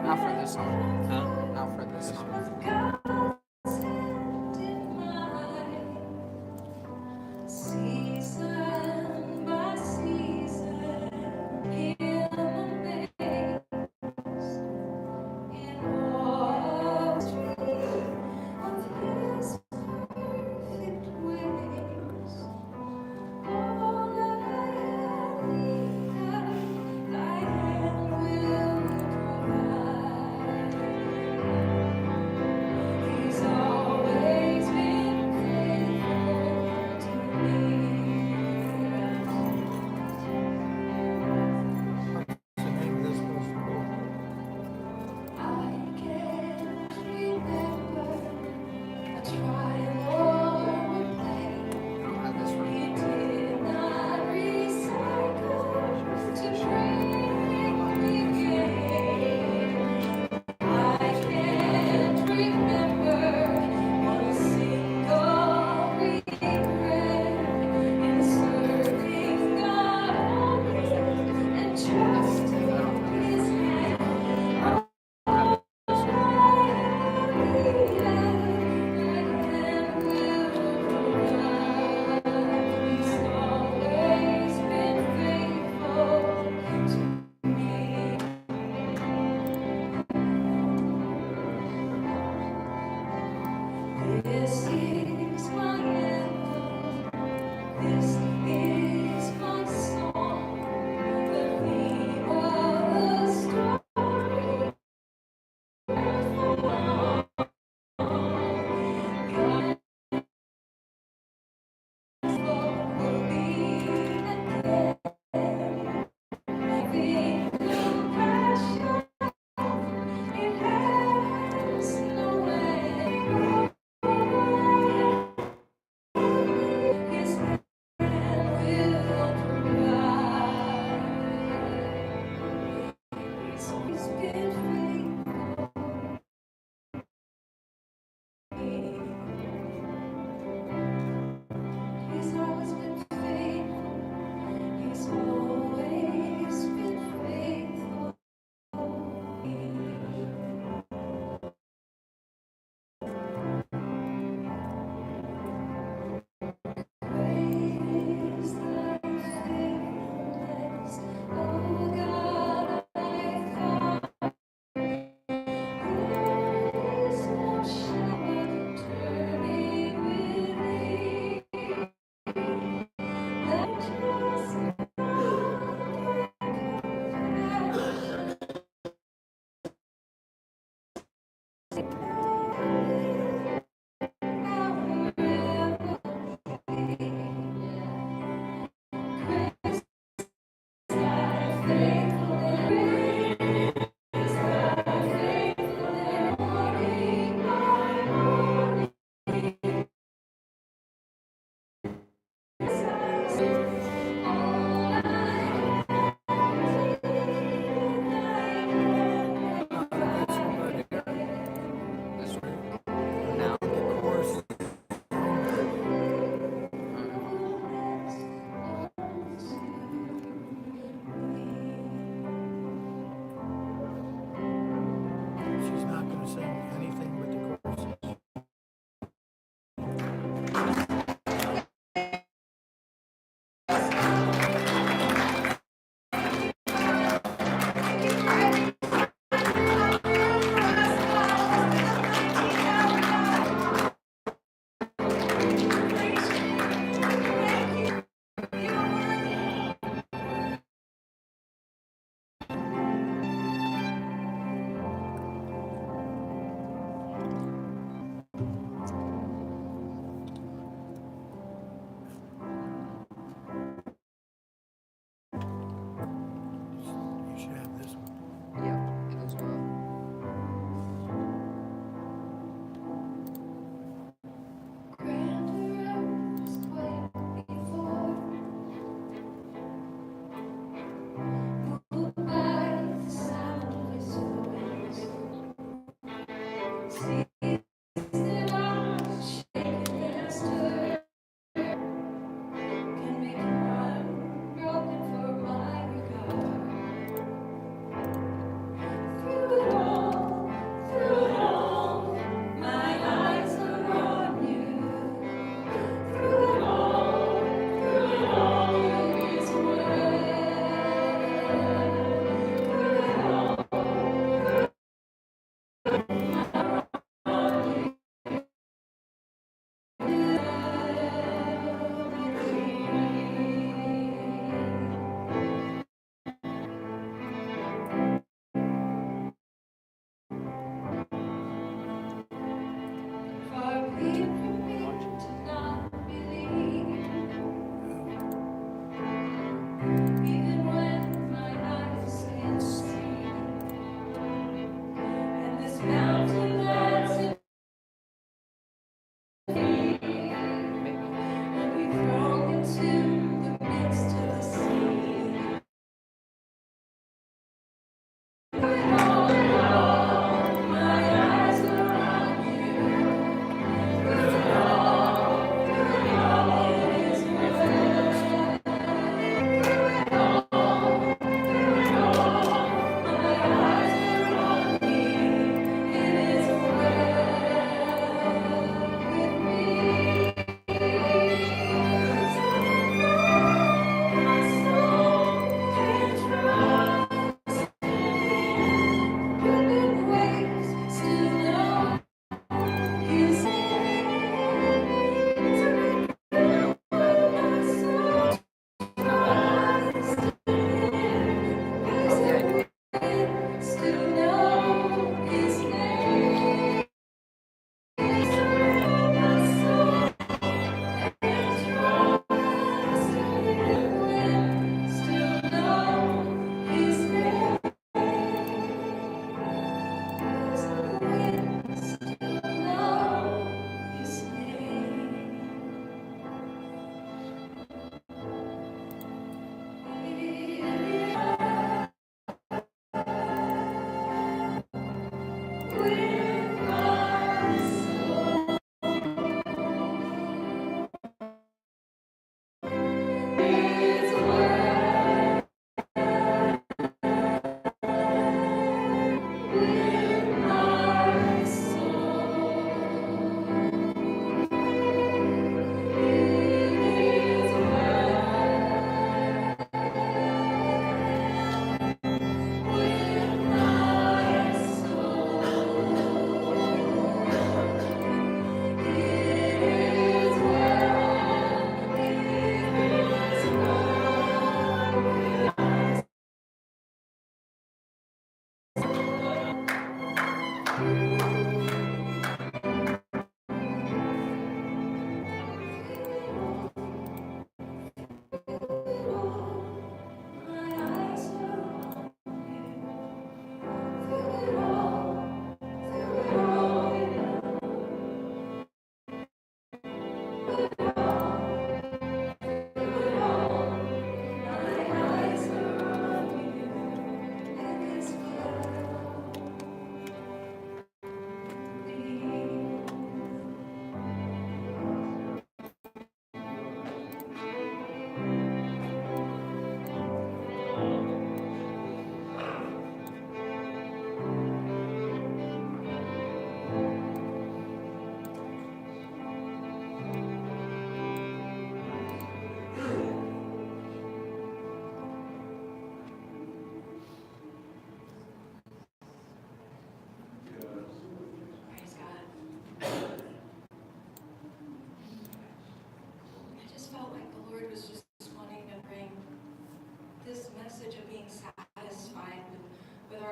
Not for this song. Huh? Not for this This one? song. Season by season, hear the waves in all of His perfect ways. All I need, Thy hand will provide. He's always been faithful to What's the name of this gospel? me. I can't remember a trial or a plague. I don't have this one. He did not recycle to bring me gain. I can't remember one single regret in serving God only and trusting His hand. I don't have this one. This is my anthem. This is my song. The theme of the story. He's been faithful. He's always been faithful. He's always been faithful. Praise thy faithfulness, O God, my Father. There is no shadow turning with thee. Not this one right here. This one. Now the chorus. She's not going to sing anything but the choruses.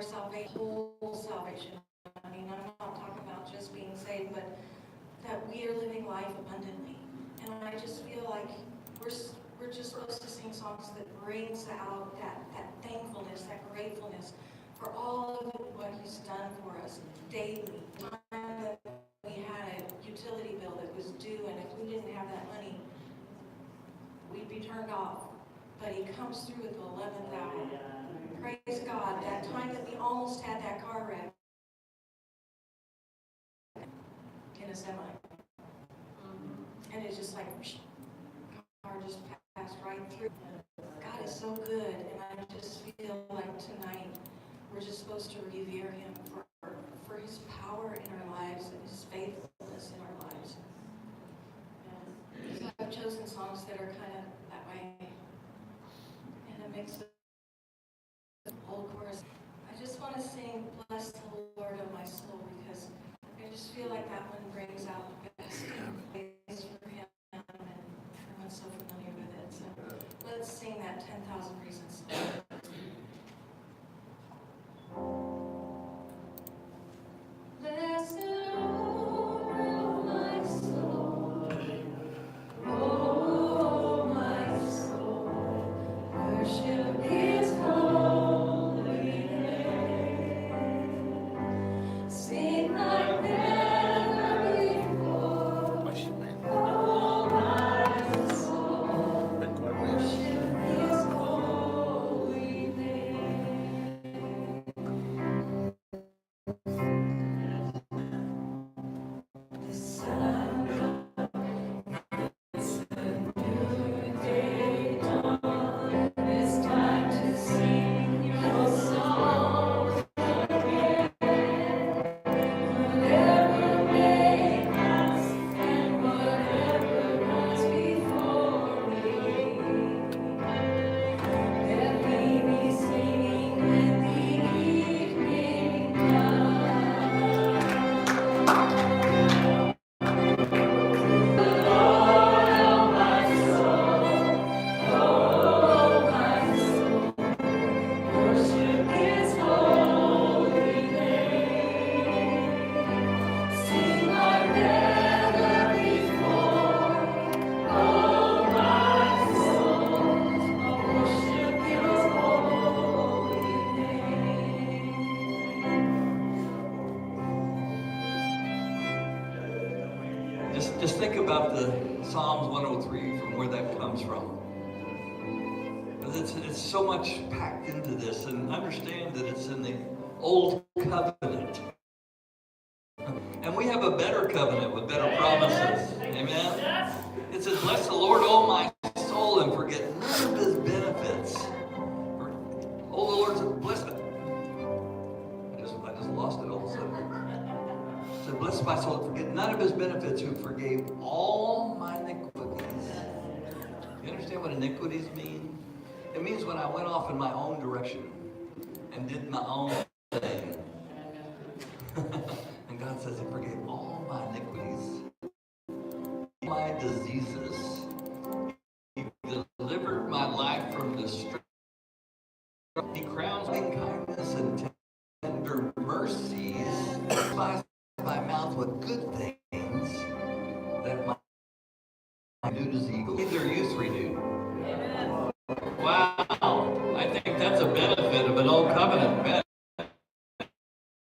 salvation, whole salvation. I mean, I'm not talking about just being saved, but that we are living life abundantly. And I just feel like we're just supposed to sing songs that brings out that thankfulness, that gratefulness for all of what He's done for us daily. The time that we had a utility bill that was due, and if we didn't have that money, we'd be turned off. But He comes through at the 11th hour. Praise God. That time that we almost had that car wreck in a semi. And it's just like, car just passed right through. God is so good, and I just feel like tonight we're just supposed to revere Him for His power in our lives and His faithfulness in our lives. And I've chosen songs that are kind of that way, and a mix of old chorus. I just want to sing "Bless the Lord, O my soul," because I just feel like that one brings out the best praise for Him, and everyone's so familiar with it. So let's sing that 10,000 Reasons. Bless the Lord, my soul, oh my soul, worship His holy name. Sing like never before, oh my soul, worship His holy name. The sun comes, the new day dawns. It's time to sing your song again. Whatever may pass and whatever was before me, let me be singing when the evening comes. Oh, my soul, oh, my soul, worship His holy name. Sing like never before, oh, my soul, worship His holy name. Just think about the Psalms 103 from where that comes from. It's so much packed into this, and understand that it's in the old covenant. And we have a better covenant with better promises. Amen? It says, bless the Lord, O my soul, and forget none of His benefits. Oh, the Lord said, bless it. I just lost it all of a sudden. It said, bless my soul, and forget none of His benefits, who forgave all my iniquities. You understand what iniquities mean? It means when I went off in my own direction and did my own thing. And God says He forgave all my iniquities, my diseases. He delivered my life from destruction. He crowns me in kindness and tender mercies, spices my mouth with good things, that my new as eagle. Their youth renewed. Wow, I think that's a benefit of an old covenant.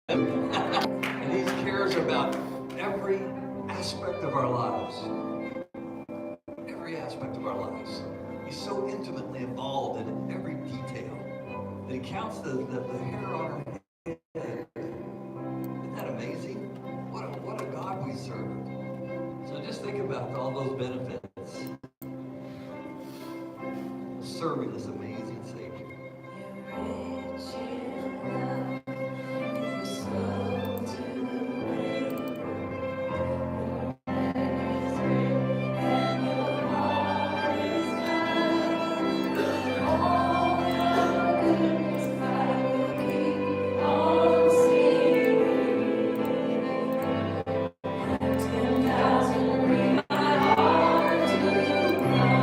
And He cares about every aspect of our lives. Every aspect of our lives. He's so intimately involved in every detail that He counts the hair on our head. Isn't that amazing? What a God we serve. So just think about all those benefits. Serving this amazing Savior. You're rich in love, you're slow to anger, and your heart is kind. All your goodness I will keep on singing. 10,000 bring my heart to cry.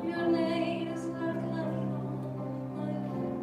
Your name is like honey on my lips.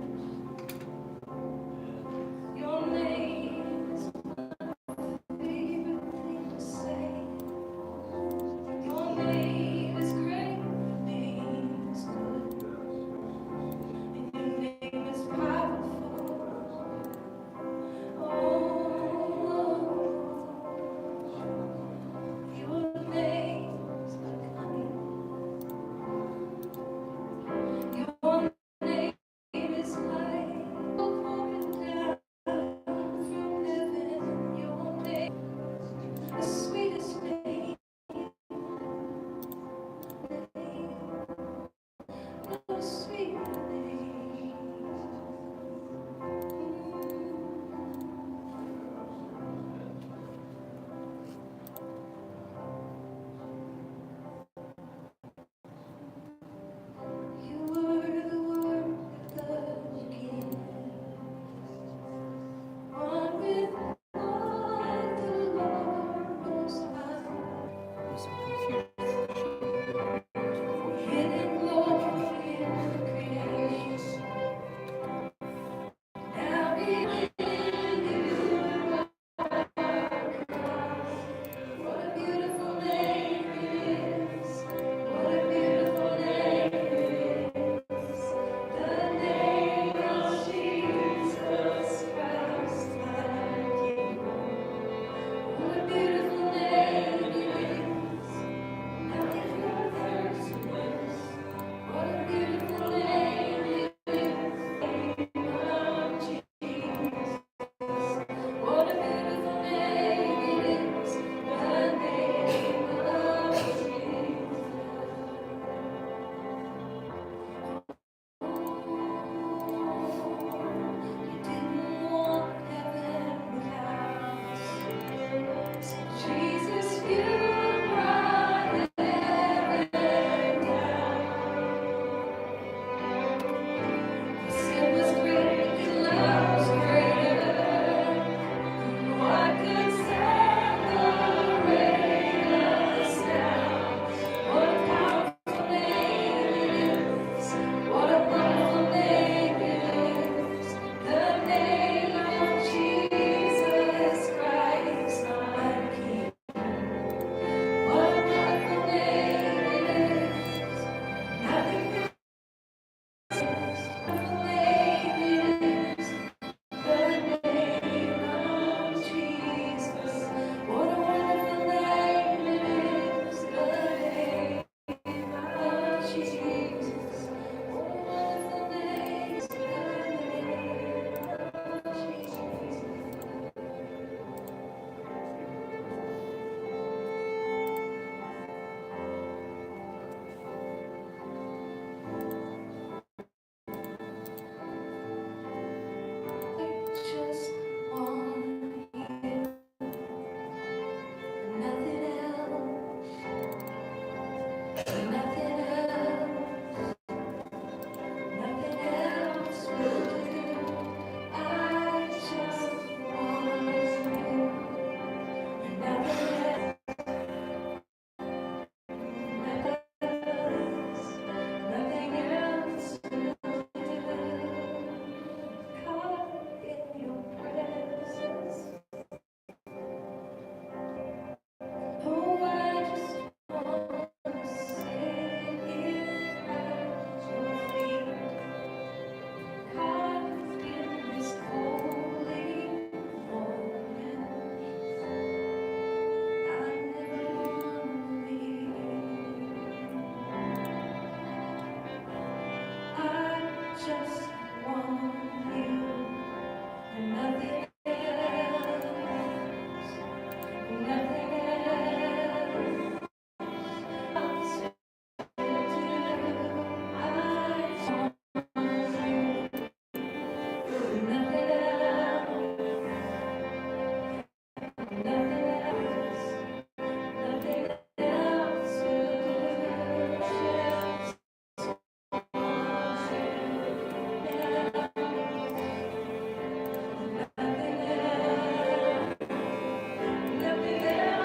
Nothing else.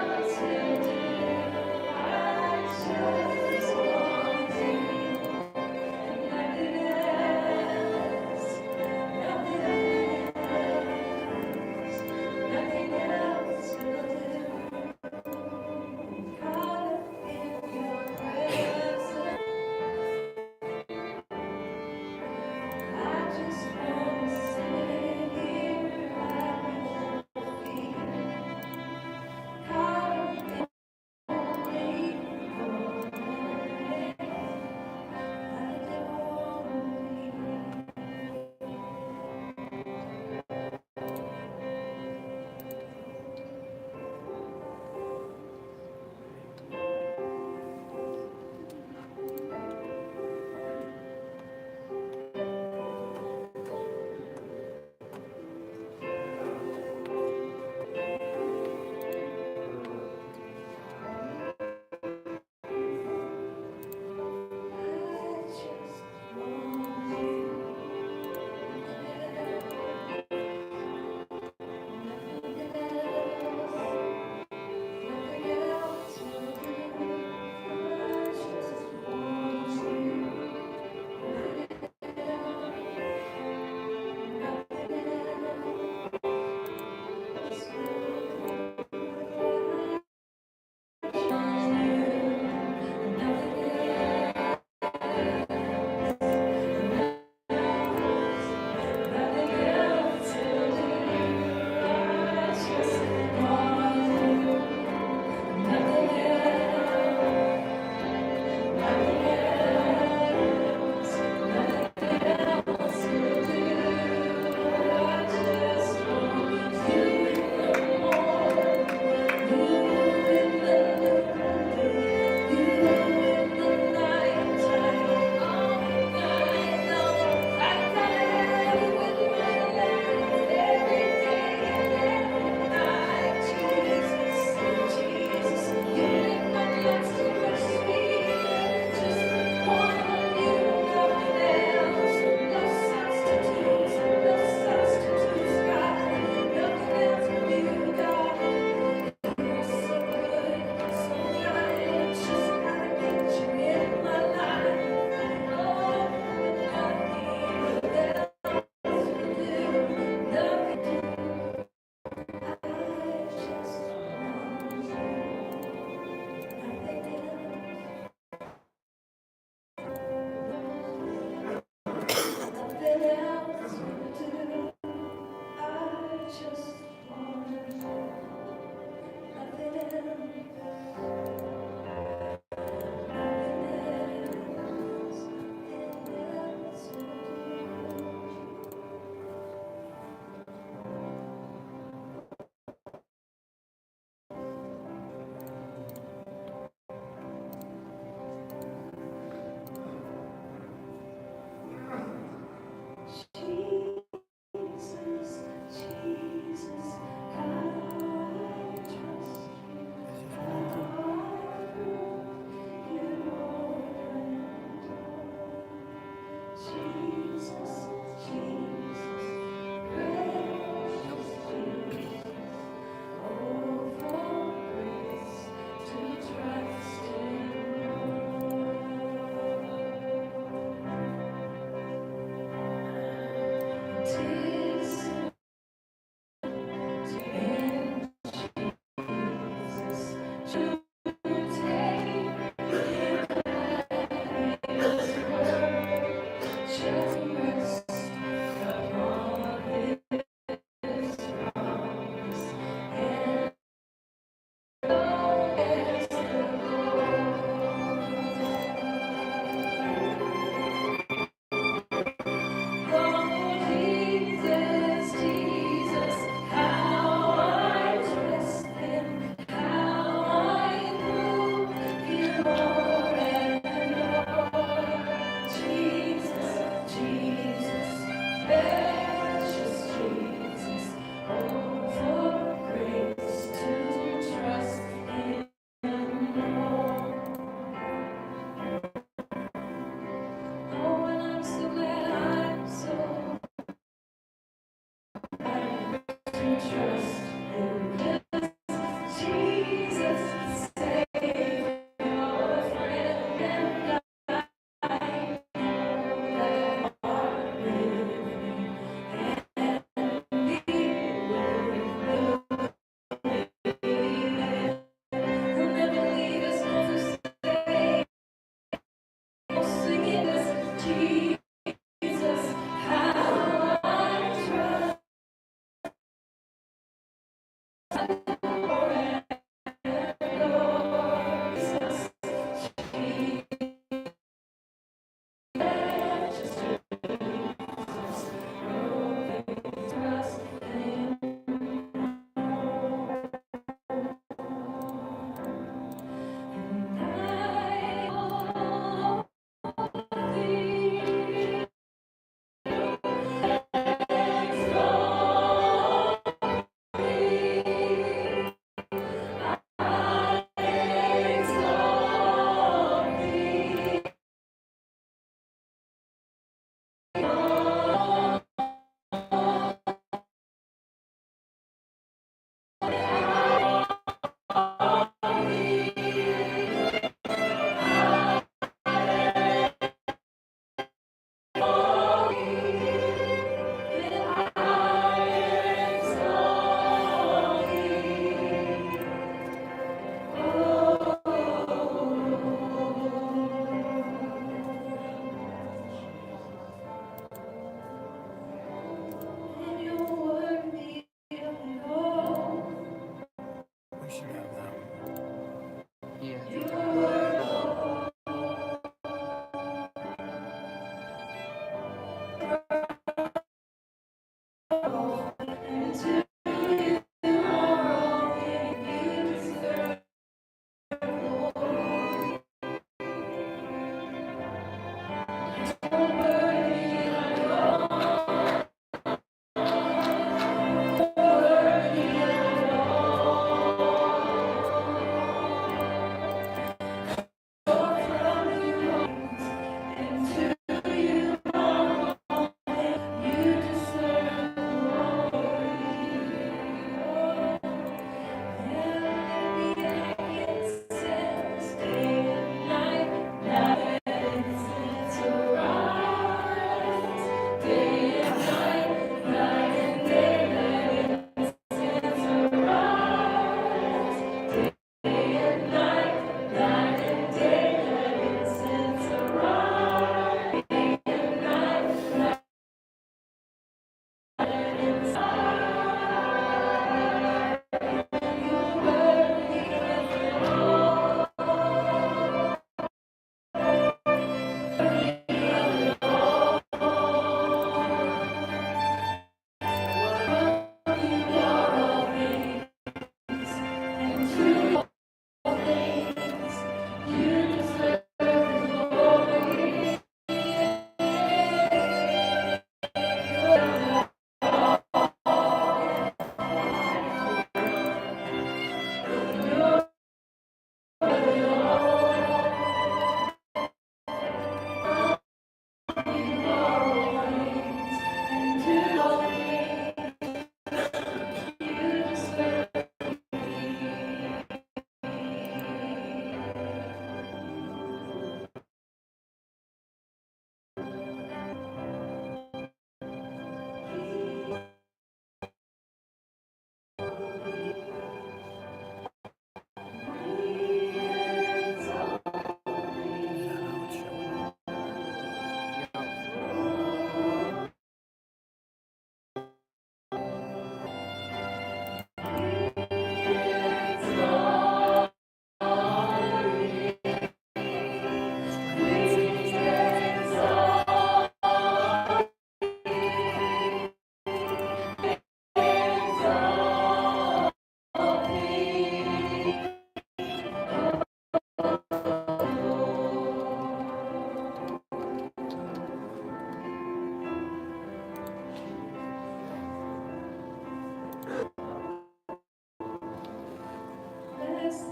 It's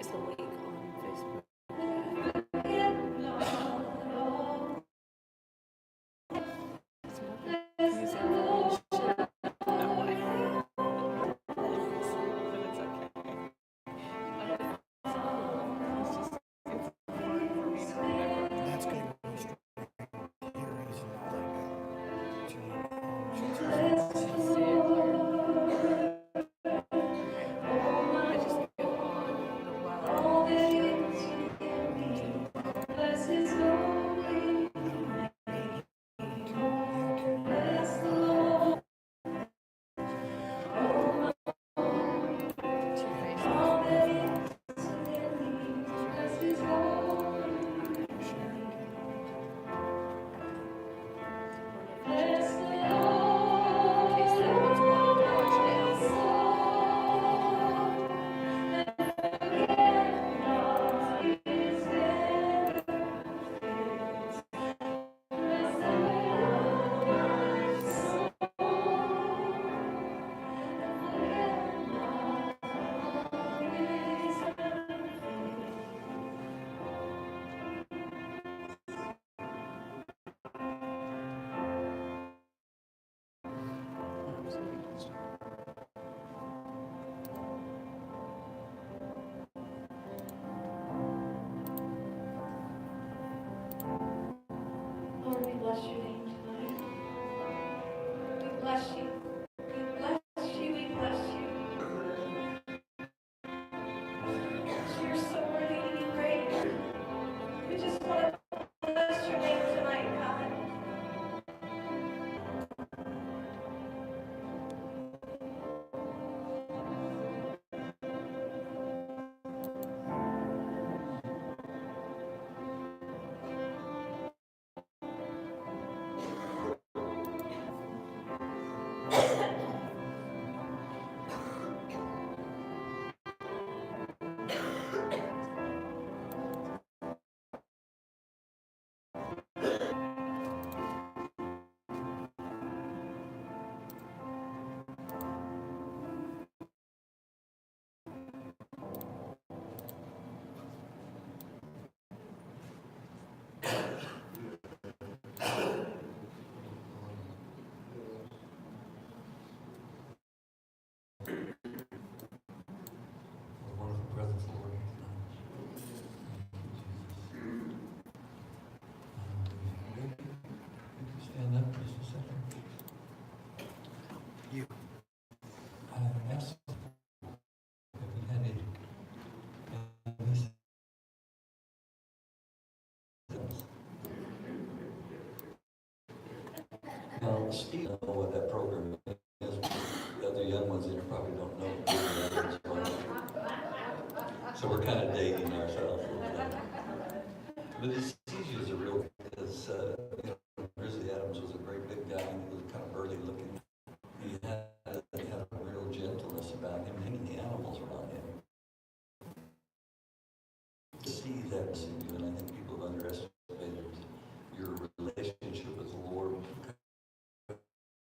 a link on Facebook. Use information that way. But it's okay. It's just, it's hard for me to remember. That's good. Here is I just go on the well. Lord, we bless your name tonight. We bless you. We bless you. We bless you. You're so worthy to be praised. We just want to bless your name tonight, God. Wonderful presence, Lord. Stand up just a second. You. I asked if we had any. Now, Steve, know what that program is. The other young ones in here probably don't know what that is. So we're kind of dating ourselves a little bit. But it's easy as a real, because, Grizzly Adams was a great big guy, and he was kind of burly looking. He had a real gentleness about him, and the animals around him. To see that in you, and I think people have underestimated your relationship with the Lord.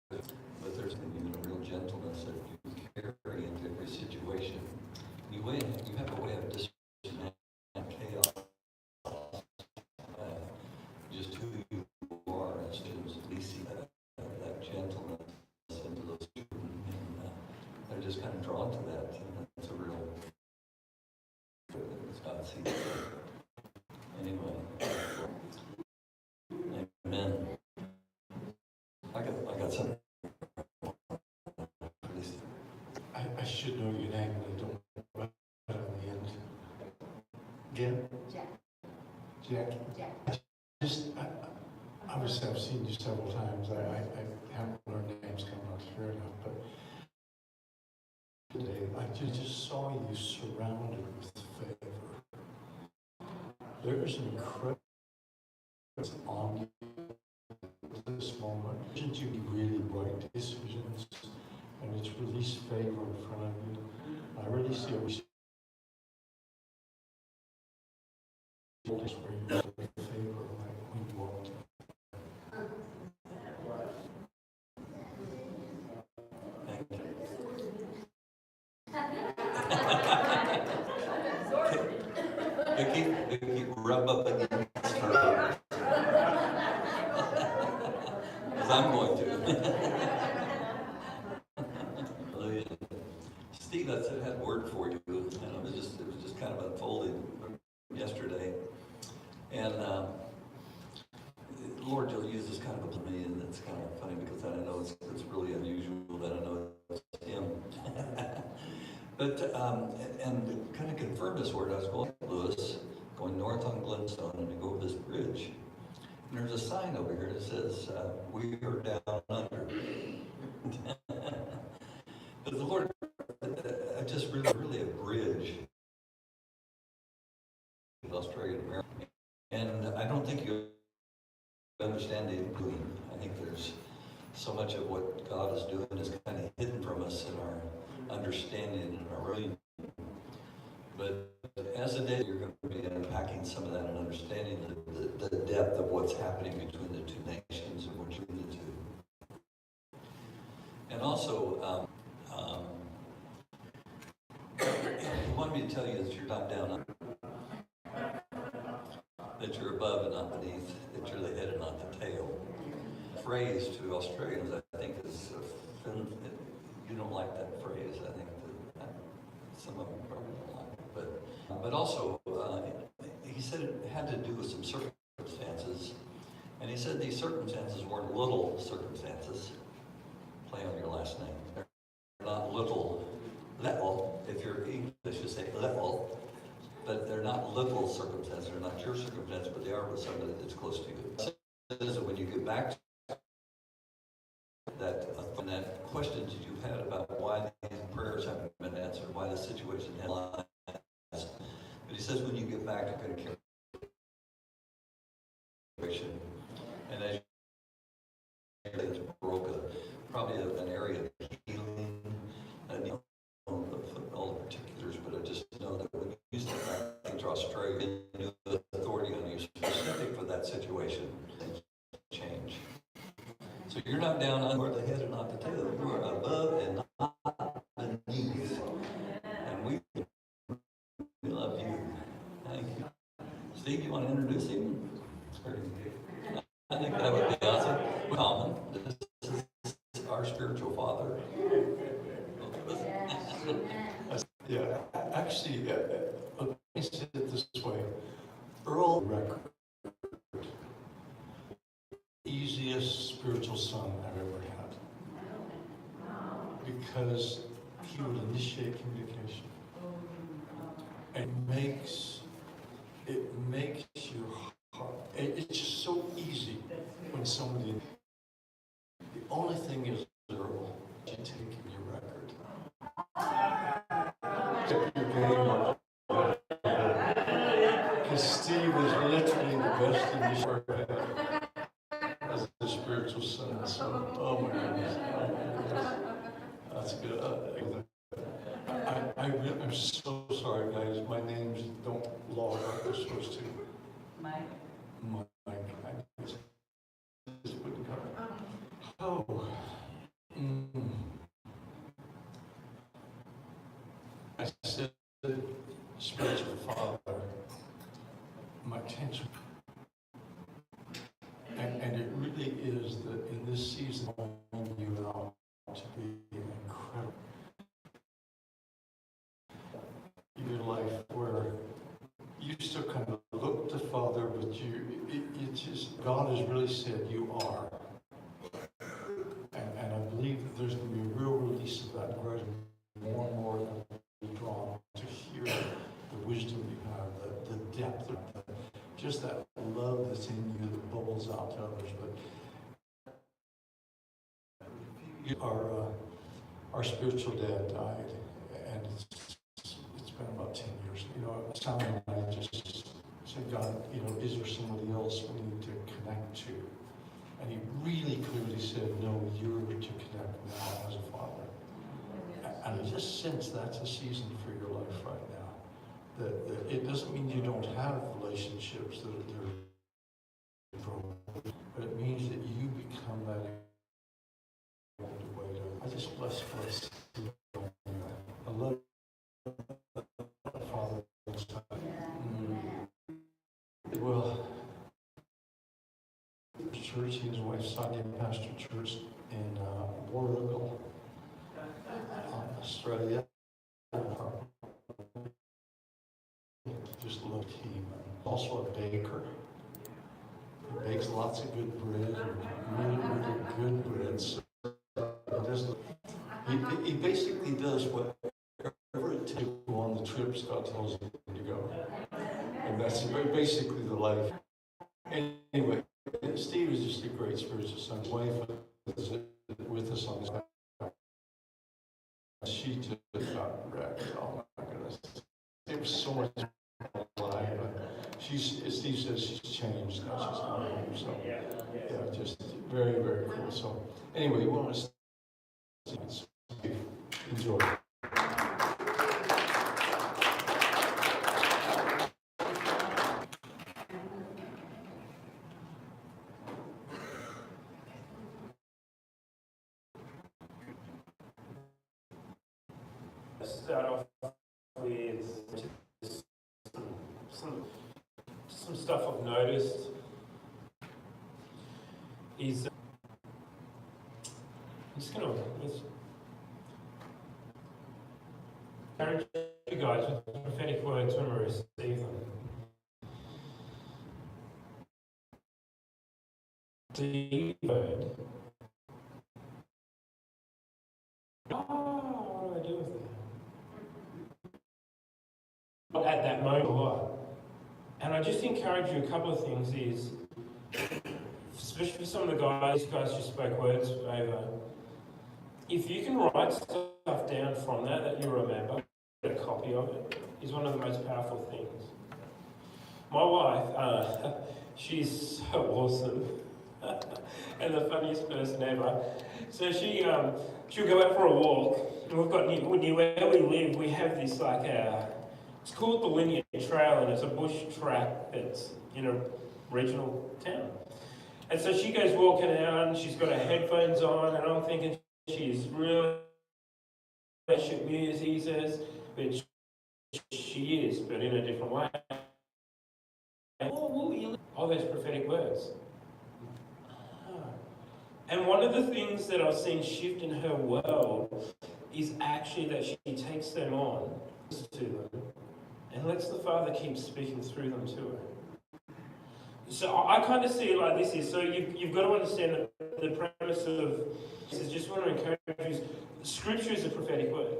But there's even a real gentleness that you carry into every situation. You have a way of dismantling chaos. Just who you are as students, releasing that gentleness into those students, and they're just kind of drawn to that. And it's a real, it's God sees. Anyway, amen. I got something. I should know your name, but I don't write it on the end. Again? Jack. Obviously, I've seen you several times. I haven't learned names coming up fair enough, but today, I just saw you surrounded with favor. There's an incredible on you at this moment. Shouldn't you be really bright decisions? And it's released favor in front of you. I really see it. Holy Spirit, favor like when you walked in. Thank you. rub up against her. Because I'm going to. Hallelujah. Steve, I had a word for you, and it was just kind of unfolding yesterday. And Lord, you'll use this kind of a me, and it's kind of funny because I know it's really unusual that I know it's him. But and kind of confirm this word. I was going to Lewis, going north on Glenstone, and to go over this bridge. And there's a sign over here that says, "We are down under." But the Lord, just really a bridge with Australia and America. And I don't think you understand the including. I think there's so much of what God is doing is kind of hidden from us in our understanding and our reading. But as a day, you're going to be unpacking some of that and understanding the depth of what's happening between the two nations and what's between the two. And also, he wanted me to tell you that you're not down, that you're above and not beneath, that you're the head and not the tail. Phrase to Australians, I think, is you don't like that phrase. I think that some of them probably don't like it. But also, he said it had to do with some circumstances. And he said these circumstances weren't little circumstances. Play on your last name. They're not little. If you're English, you say little. But they're not little circumstances. They're not your circumstance, but they are with somebody that's close to you. It says that when you get back to that questions that you've had about why these prayers haven't been answered, why the situation has. But he says when you get back, you're going to carry. And as you broke probably an area of healing, and all the particulars, but I just know that when you step back into Australia, new authority on you specific for that situation, things change. So you're not down under the head and not the tail. You are above and not beneath. And we love you. Thank you. Steve, you want to introduce him? I think that would be awesome. Common. This is our spiritual father. Yeah, actually, let me say it this way. Earl Record, easiest spiritual son I've ever had. Because he would initiate communication. It makes your heart, it's just so easy when somebody, the only thing is, Earl, you take your record. Because Steve is literally the best in the ever had as a spiritual son. So, oh my goodness, that's good. I'm so sorry, guys. My names don't log like they're supposed to. Mike. I just wouldn't come. Oh. I said, spiritual father, my attention. And it really is that in this season, you out to be incredible. Your life where you still kind of look to Father, but it's just, God has really said you are. And I believe that there's going to be a real release of that word. More and more that will be drawn to hear the wisdom you have, the depth of that, just that love that's in you that bubbles out to others. But our spiritual dad died, and it's been about 10 years. You know, Sally and I just said, God, you know, is there somebody else we need to connect to? And he really clearly said, no, you're to connect now as a father. And I just sense that's a season for your life right now. That it doesn't mean you don't have relationships that are broken, but it means that you become that way. I just bless you. I love Father. Sonia Pastor Church in Warragul, Australia. Just love him. Also a baker. He bakes lots of good bread, really, really good bread. So he basically does whatever it takes to go on the trips God tells him to go. And that's basically the life. Anyway, Steve is just a great spiritual son. His wife was with us on this. She just got wrecked. Oh my goodness. There was so much alive. Steve says she's changed now. She's not home. So, yeah, just very, very cool. So, anyway, you want to enjoy. Start off with just some stuff I've noticed is I'm just going to encourage you guys with prophetic words when we receive them. The word. What do I do with it? At that moment a lot. And I just encourage you a couple of things is, especially for some of the guys who spoke words over, if you can write stuff down from that you remember, get a copy of it, is one of the most powerful things. My wife, she's so awesome and the funniest person ever. So she'll go out for a walk, and we've got near where we live, we have this it's called the Linear Trail, and it's a bush track that's in a regional town. And so she goes walking out, and she's got her headphones on, and I'm thinking she's really worship music, he says, which she is, but in a different way. All those prophetic words. And one of the things that I've seen shift in her world is actually that she takes them on to them and lets the Father keep speaking through them to her. So I kind of see it like this is, so you've got to understand that the premise of this is, just want to encourage you, Scripture is a prophetic word.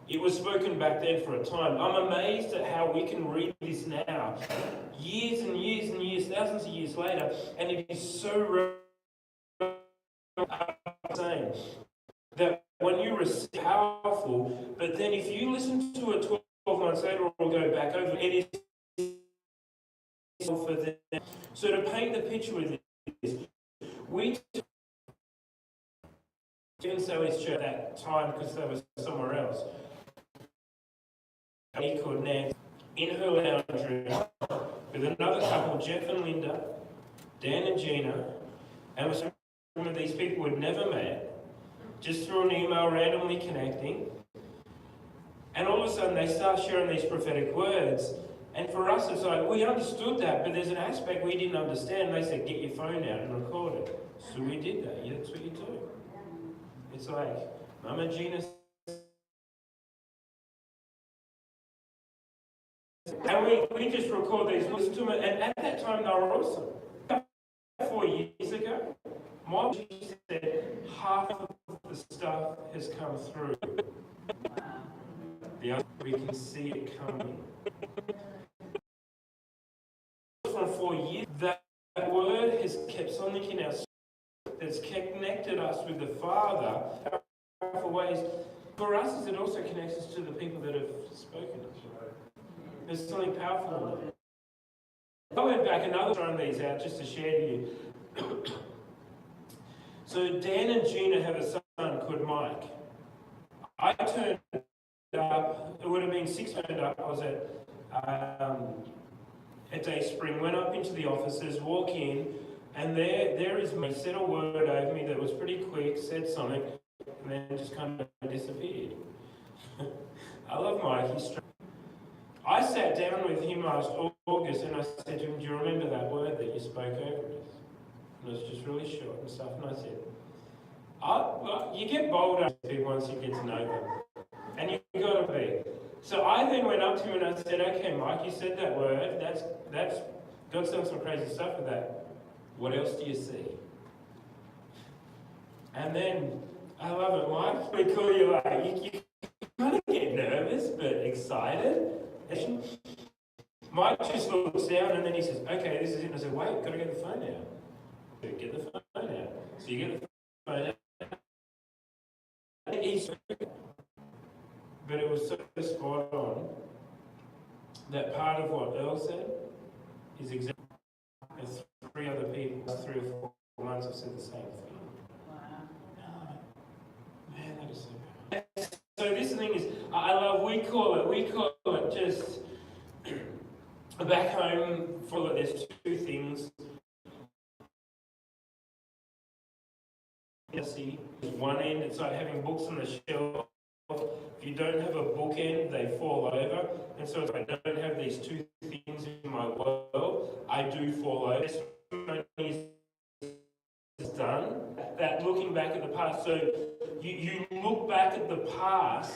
It was spoken back then for a time. I'm amazed at how we can read this now, years and years and years, thousands of years later, and it is so saying that when you receive powerful, but then if you listen to it 12 months later or go back over, it is for them. So to paint the picture with this, we didn't say his church at that time because they were somewhere else. He called Nancy in her lounge room with another couple, Jeff and Linda, Dan and Gina, and some of these people we'd never met, just through an email randomly connecting. And all of a sudden they start sharing these prophetic words. And for us, it's like, we understood that, but there's an aspect we didn't understand. They said, get your phone out and record it. So we did that. Yeah, that's what you do. It's like, Mama Gina. And we just record these, listen to them. And at that time, they were awesome. 4 years ago, my wife said half of the stuff has come through. The other, we can see it coming. For 4 years, that word has kept something in our spirit that's connected us with the Father in powerful ways. For us, it also connects us to the people that have spoken. There's something powerful in it. I went back another throwing these out just to share to you. So Dan and Gina have a son called Mike. I turned up, it would have been 6 turned up, I was at Day Spring, went up into the offices, walk in, and there is me, said a word over me that was pretty quick, said something, and then just kind of disappeared. I love Mike, he's strong. I sat down with him last August and I said to him, do you remember that word that you spoke over us? And it was just really short and stuff. And I said, well, you get bolder once you get to know them. And you've got to be. So I then went up to him and I said, okay, Mike, you said that word. That's God's done some crazy stuff with that. What else do you see? And then, I love it, Mike. We call you like, you kind of get nervous but excited. Mike just looks down and then he says, okay, this is it. And I said, wait, got to get the phone out. Get the phone out. So you get the phone out. But it was so spot on that part of what Earl said is exactly as 3 other people, 3 or 4 months have said the same thing. Wow. Man, that is so bad. So this thing is, I love, we call it just back home full of, there's 2 things. See, one end, it's like having books on the shelf. If you don't have a bookend, they fall over. And so if I don't have these 2 things in my world, I do fall over. Testimony is done. That looking back at the past. So you look back at the past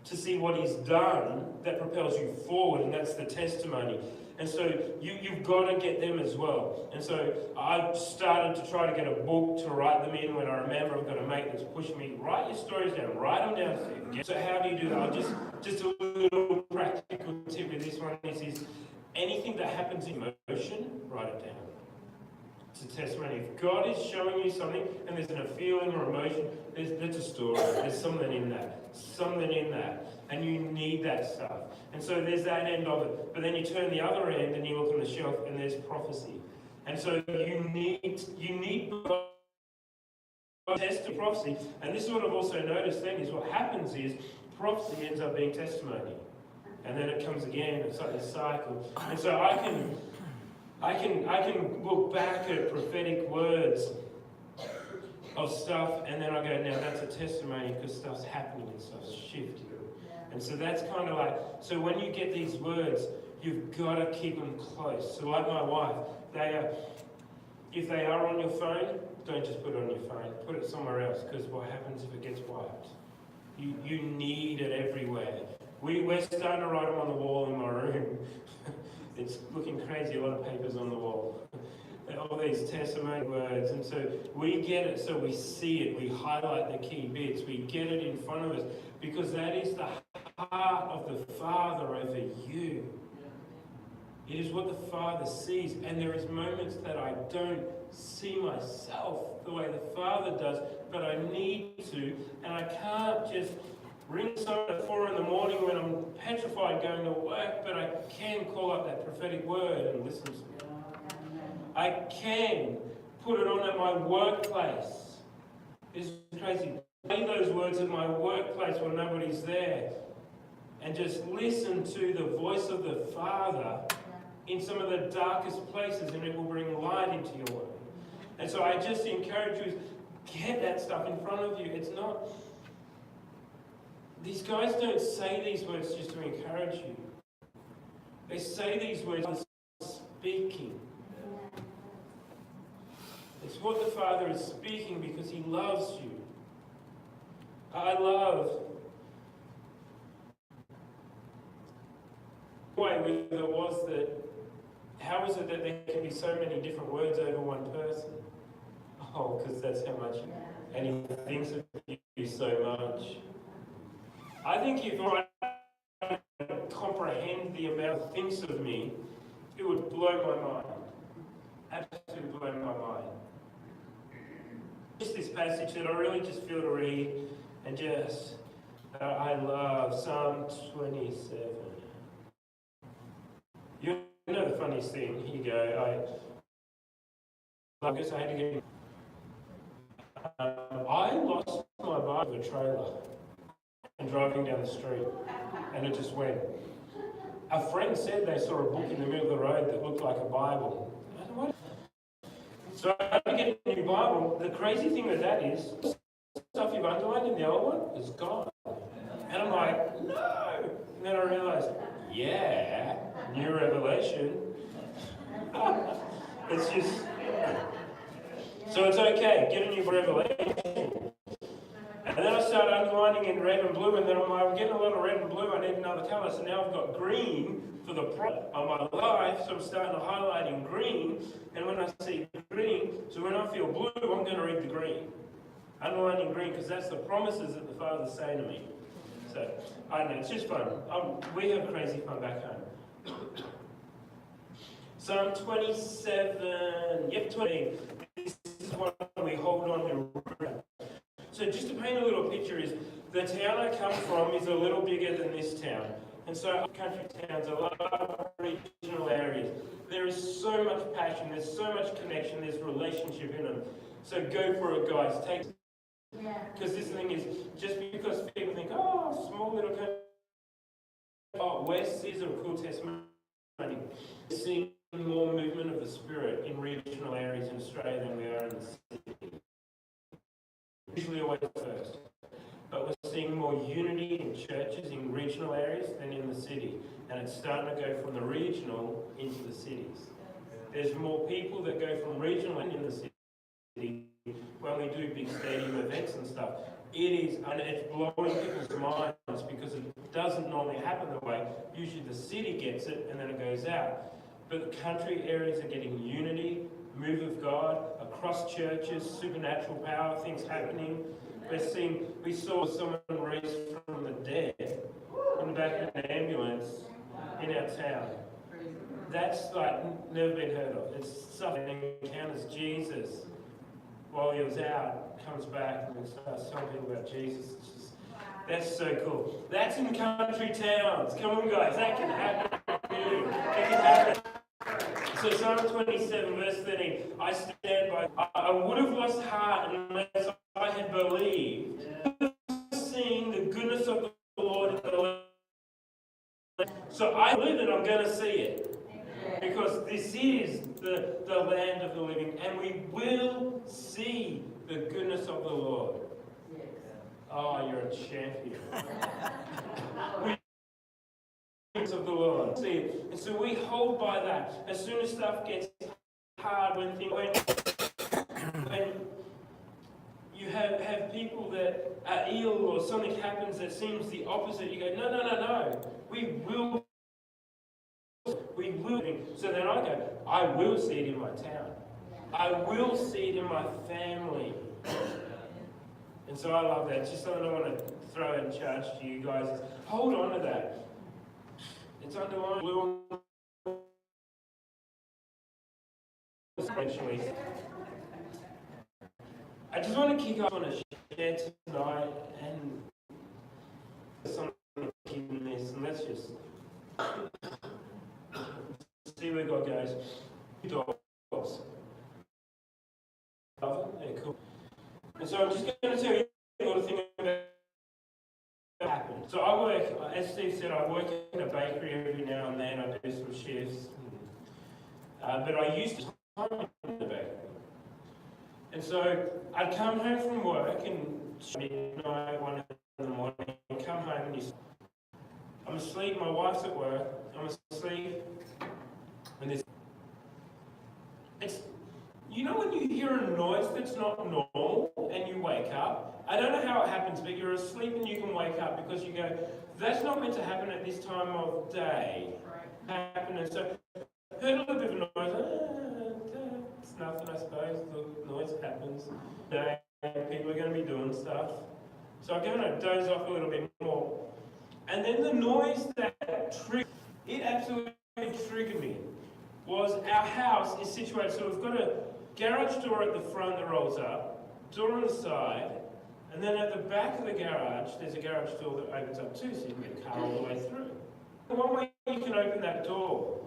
to see what he's done that propels you forward, and that's the testimony. And so you've got to get them as well. And so I started to try to get a book to write them in when I remember I've got a mate that's pushing me, write your stories down, write them down. So how do you do that? I'll just a little practical tip with this one is anything that happens in motion, write it down. It's a testimony. If God is showing you something and there's a feeling or emotion, that's a story. There's something in that. And you need that stuff. And so there's that end of it. But then you turn the other end and you look on the shelf and there's prophecy. And so you need test of prophecy. And this is what I've also noticed then is what happens is prophecy ends up being testimony. And then it comes again, it's like this cycle. And so I can look back at prophetic words of stuff, and then I go, now that's a testimony because stuff's happening and stuff's shifting. And so that's kind of like, so when you get these words, you've got to keep them close. So like my wife, if they are on your phone, don't just put it on your phone. Put it somewhere else, because what happens if it gets wiped? You need it everywhere. We're starting to write them on the wall in my room. It's looking crazy, a lot of papers on the wall. All these testimony words, and so we get it, so we see it, we highlight the key bits, we get it in front of us, because that is the heart of the Father over you. It is what the Father sees, and there is moments that I don't see myself the way the Father does, but I need to, and I can't just ring someone at 4 in the morning when I'm petrified going to work, but I can call up that prophetic word and listen to it. I can put it on at my workplace. It's crazy. Say those words at my workplace when nobody's there, and just listen to the voice of the Father in some of the darkest places, and it will bring light into your work. And so I just encourage you, get that stuff in front of you. It's not... These guys don't say these words just to encourage you. They say these words speaking. It's what the Father is speaking because He loves you. I love the way it was that, how is it that there can be so many different words over one person? Oh, because that's how much, and He thinks of you so much. I think if I comprehend the amount of thinks of me, it would blow my mind. Absolutely blow my mind. Just this passage that I really just feel to read, and just, I love Psalm 27. You know the funniest thing, here you go, I guess I had to get, I lost my Bible in a trailer and driving down the street, and it just went. A friend said they saw a book in the middle of the road that looked like a Bible. I don't know what. So I had to get a new Bible. The crazy thing with that is, stuff you've underlined in the old one is gone. And I'm like, no! And then I realised, yeah, new revelation. It's just, So it's okay, get a new revelation. And then I started underlining in red and blue, and then I'm like, I'm getting a lot of red and blue, I need another colour. So now I've got green for the product of my life, so I'm starting to highlight in green. And when I see green, so when I feel blue, I'm going to read the green. Underlining green, because that's the promises that the Father's saying to me. So, I don't know, it's just fun. We have crazy fun back home. Psalm 27, yep, 20. This is what we hold on to. So just to paint a little picture is, the town I come from is a little bigger than this town. And so country towns, a lot of regional areas. There is so much passion, there's so much connection, there's relationship in them. So go for it, guys. Take. Because this thing is, just because people think, oh, small little country, oh, West is a cool testimony. We're seeing more movement of the Spirit in regional areas in Australia than we are in the city. Usually always first. But we're seeing more unity in churches in regional areas than in the city. And it's starting to go from the regional into the cities. There's more people that go from regional and in the city. When we do big stadium events and stuff, it is, and it's blowing people's minds because it doesn't normally happen that way. Usually the city gets it and then it goes out. But the country areas are getting unity, move of God, across churches, supernatural power, things happening. We saw someone raised from the dead in the back of an ambulance in our town. That's like never been heard of. It's something that encounters Jesus while he was out, comes back and starts telling people about Jesus. That's so cool. That's in country towns. Come on, guys, that can happen too. It can happen. So Psalm 27, verse 13, I stand by, I would have lost heart unless I had believed, seeing the goodness of the Lord in the land. So I believe that I'm going to see it. Because this is the land of the living, and we will see the goodness of the Lord. Oh, you're a champion. Of the Lord. See it. And so we hold by that. As soon as stuff gets hard, when you have people that are ill or something happens that seems the opposite, you go, no. We will. So then I go, I will see it in my town. I will see it in my family. And so I love that. It's just something I want to throw in charge to you guys. Is hold on to that. It's underlined blue. I just want to kick off on a share tonight and something in this, and let's just see where God goes. Dogs. They're cool. And so I'm just going to tell you a little thing about what happened. So I work, as Steve said, I work in a bakery every now and then. I do some shifts. But I used to time in the bakery. And so I'd come home from work and midnight, 1 in the morning, come home and I'm asleep, my wife's at work, I'm asleep, and it's, you know when you hear a noise that's not normal and you wake up? I don't know how it happens, but you're asleep and you can wake up because you go, that's not meant to happen at this time of day. And so I heard a little bit of a noise, it's nothing I suppose, the noise happens. People are going to be doing stuff. So I'm going to doze off a little bit more. And then the noise that triggered, it absolutely triggered me, was our house is situated, so we've got a garage door at the front that rolls up, door on the side, and then at the back of the garage, there's a garage door that opens up too, so you can get a car all the way through. The one way you can open that door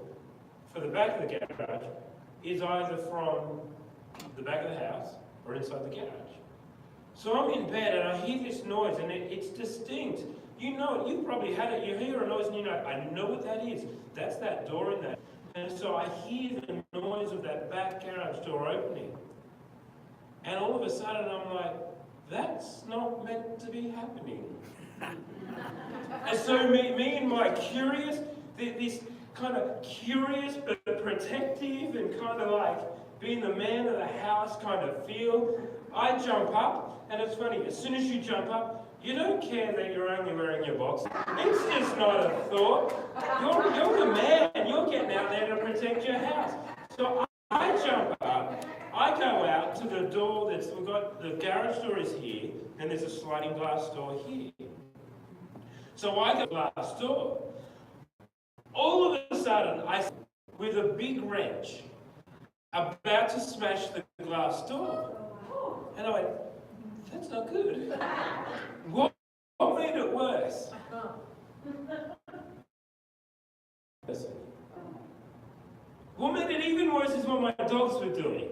for the back of the garage is either from the back of the house or inside the garage. So I'm in bed and I hear this noise and it's distinct. You know it, you probably had it, you hear a noise and you know, I know what that is. That's that door in there. And so I hear the noise of that back garage door opening. And all of a sudden I'm like, that's not meant to be happening. And so me and my curious, this kind of curious but protective and kind of like being the man of the house kind of feel. I jump up, and it's funny, as soon as you jump up, you don't care that you're only wearing your boxers. It's just not a thought. You're the man. You're getting out there to protect your house. So I jump up. I go out to the door we've got, the garage door is here, and there's a sliding glass door here. So I go to the glass door. All of a sudden, with a big wrench, about to smash the glass door. And I went, that's not good. What made it worse? What made it even worse is what my dogs were doing.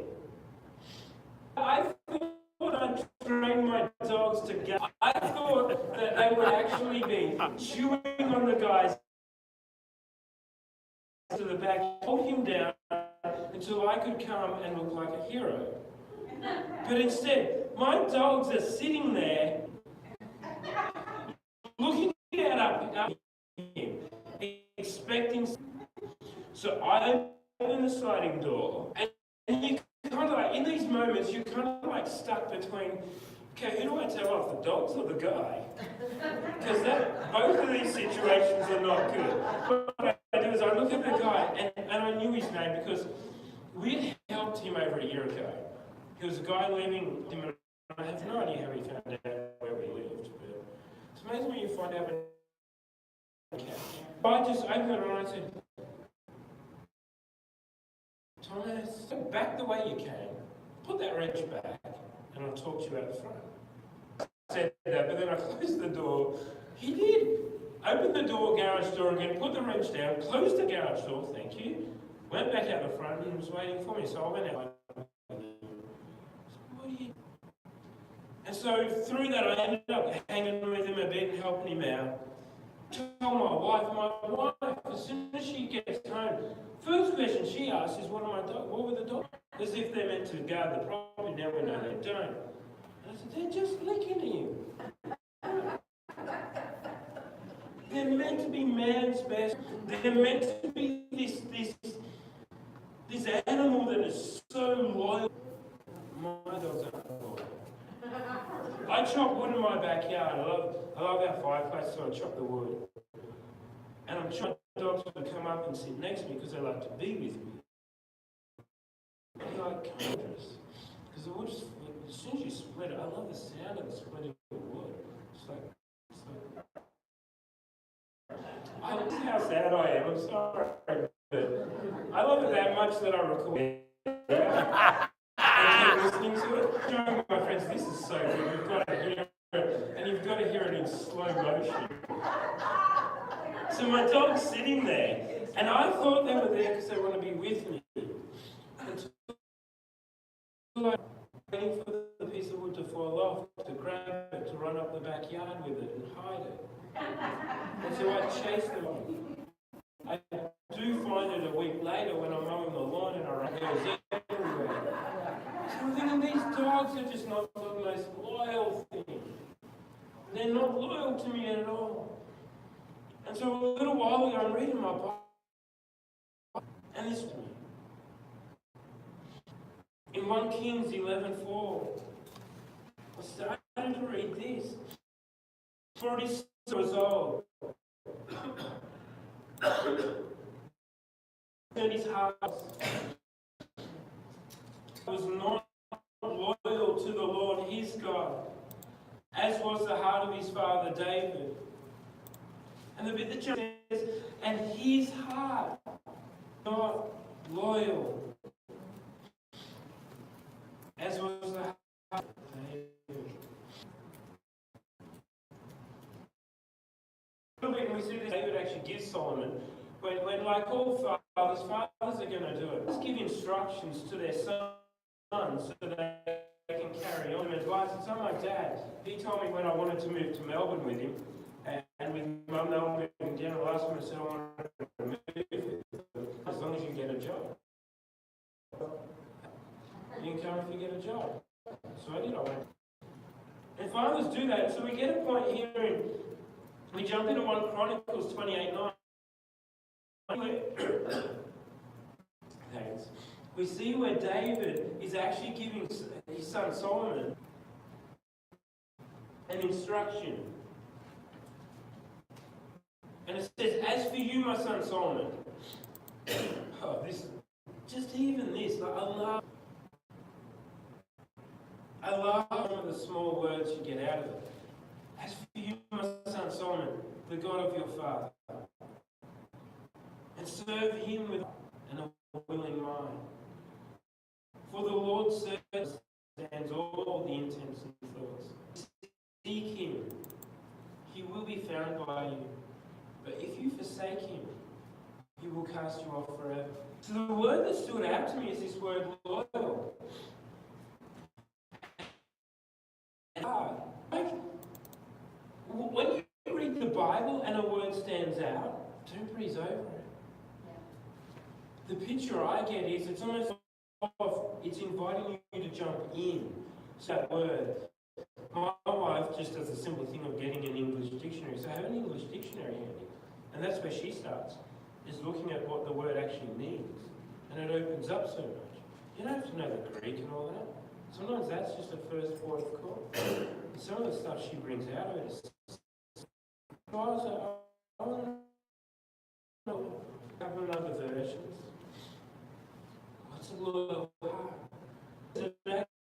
I thought I'd train my dogs to get. I thought that they would actually be chewing on the guy's to the back, hold him down until I could come and look like a hero. But instead, my dogs are sitting there looking at him, expecting. So I open the sliding door, and you kind of like, in these moments, you're kind of like stuck between, okay, who do I tell off, the dogs or the guy? Because both of these situations are not good. What I do is I look at the guy, and I knew his name because we helped him over a year ago. He was a guy living, I have no idea how he found out where we lived, but it's amazing when you find out when you can. I just opened it and I said, Thomas, go back the way you came, put that wrench back, and I'll talk to you out the front. I said that, but then I closed the door. He did. Opened the garage door again, put the wrench down, closed the garage door, thank you, went back out the front and he was waiting for me, so I went out. And so through that I ended up hanging with him a bit and helping him out. Tell my wife, as soon as she gets home, first question she asks is, what were the dogs? As if they're meant to guard the property, now we know they don't. And I said, they're just licking him. They're meant to be man's best. They're meant to be this animal that is so loyal. My dogs aren't loyal. I chop wood in my backyard. I love our fireplace, so I chop the wood. And I'm trying dogs to come up and sit next to me because they like to be with me. They're like dangerous. Because the wood, as soon as you split it, I love the sound of the splitting of the wood. It's like this is how sad I am. I'm sorry, but I love it that much that I record it. And keep listening to it. Showing my friends, this is so good. You've got to hear it, and you've got to hear it in slow motion. So my dog's sitting there, and I thought they were there because they want to be with me. Until I was waiting for the piece of wood to fall off, to grab it, to run up the backyard with it and hide it. And so I chase them. I do find it a week later when I'm mowing the lawn and I run hairs everywhere. So I'm thinking these dogs are just not the most loyal thing. They're not loyal to me at all. And so a little while ago I'm reading my Bible and this to me. In 1 Kings 11:4, I started to read this. 46 years old. And his heart was not loyal to the Lord his God, as was the heart of his father David. And the bit that says, and his heart not loyal, as was the heart of David. We see this, David actually gives Solomon, when like all fathers are going to do it. Just give instructions to their sons so that they can carry on advice. It's not my dad. He told me when I wanted to move to Melbourne with him, and with Mum, they were moving down. Last time I said I wanted to move with them, as long as you get a job. You can come if you get a job. So I did. I went. And fathers do that. So we get a point here in. We jump into 1 Chronicles 28:9. Thanks. we see where David is actually giving his son Solomon an instruction. And it says, as for you, my son Solomon, oh, just even this, like, I love some of the small words you get out of it. As for you, my son Solomon, the God of your father, and serve him with an willing mind. For the Lord understands all the intents and thoughts. Seek him, he will be found by you. But if you forsake him, he will cast you off forever. So the word that stood out to me is this word loyal. Like, when you read the Bible and a word stands out, don't breeze over it. The picture I get is it's almost it's inviting you to jump in to that word. My wife just does the simple thing of getting an English dictionary. So I have an English dictionary handy. And that's where she starts, is looking at what the word actually means. And it opens up so much. You don't have to know the Greek and all that. Sometimes that's just the first port of call. Some of the stuff she brings out of it is... I want to know a couple of other versions. What's a loyal heart? It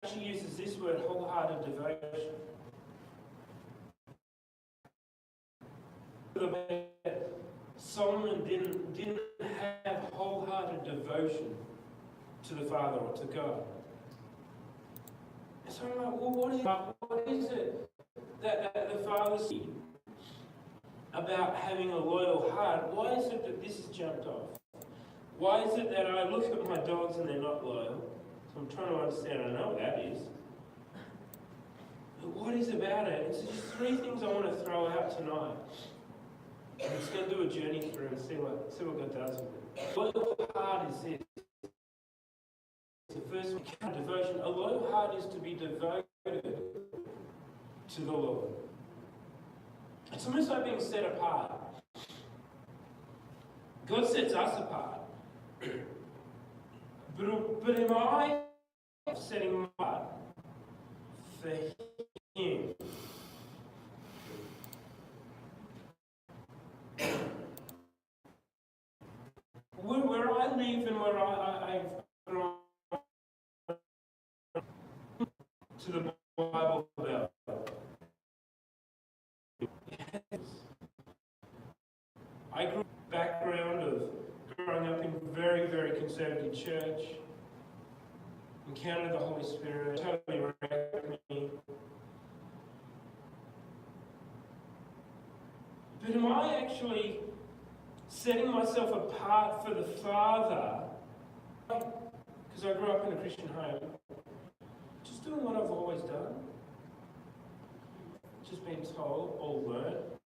actually uses this word, wholehearted devotion. Solomon didn't have wholehearted devotion to the Father or to God. So I'm like, well, what is it that the Father sees about having a loyal heart? Why is it that this has jumped off? Why is it that I look at my dogs and they're not loyal? So I'm trying to understand, I know what that is. But what is about it? It's just three things I want to throw out tonight. I'm just going to do a journey through and see what God does with it. Loyal heart is this. The first one, devotion. A loyal heart is to be devoted to the Lord. It's almost like being set apart. God sets us apart. But am I setting my heart for Him? Where I live and where I've grown to the Bible Belt. I grew up in a background of growing up in a very, very conservative church, encountered the Holy Spirit, totally wrecked me. But am I actually setting myself apart for the Father? Because I grew up in a Christian home. Just doing what I've always done. Just been told or learned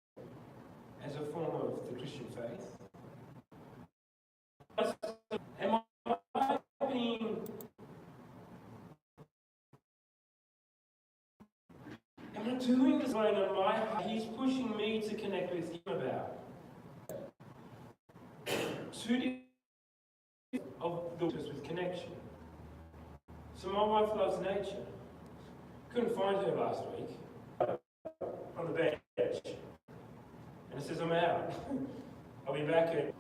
as a form of the Christian faith. Am I being... Am I doing this going on my heart? He's pushing me to connect with Him about. Two different of the with connection. So my wife loves nature. Couldn't find her last week on the bench. And it says, I'm out. I'll be back at...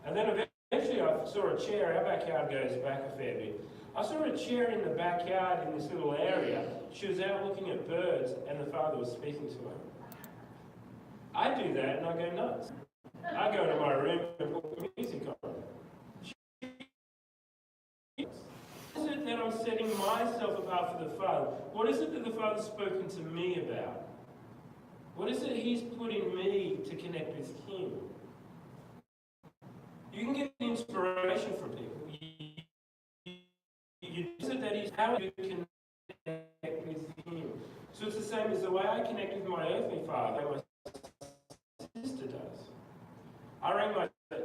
And then eventually I saw a chair. Our backyard goes back a fair bit. I saw a chair in the backyard in this little area. She was out looking at birds and the Father was speaking to her. I do that and I go nuts. I go into my room and put music on. What is it that I'm setting myself apart for the Father? What is it that the Father's spoken to me about? What is it He's put in me to connect with Him? You can get inspiration from people. Is it that He's how you connect with Him? So it's the same as the way I connect with my earthly father, my sister does. I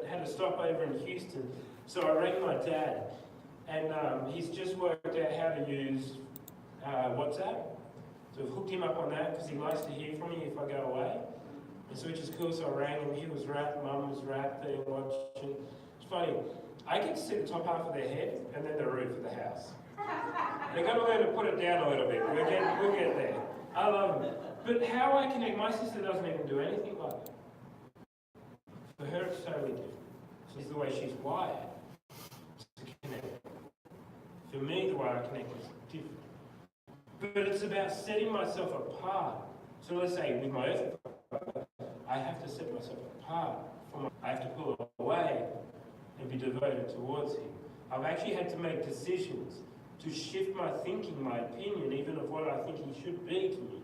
had a stopover in Houston, so I rang my dad, and he's just worked out how to use WhatsApp. So I've hooked him up on that because he likes to hear from me if I go away. And so which is cool, so I rang him, he was wrapped, Mum was wrapped there watching. It's funny, I get to see the top half of their head and then the roof of the house. They've got to learn to put it down a little bit. We'll get there. I love them. But how I connect, my sister doesn't even do anything like that. For her, it's totally different. It's the way she's wired to connect. For me, the way I connect is different. But it's about setting myself apart. So let's say with my earthly father, I have to set myself apart. I have to pull away and be devoted towards him. I've actually had to make decisions to shift my thinking, my opinion, even of what I think he should be to me,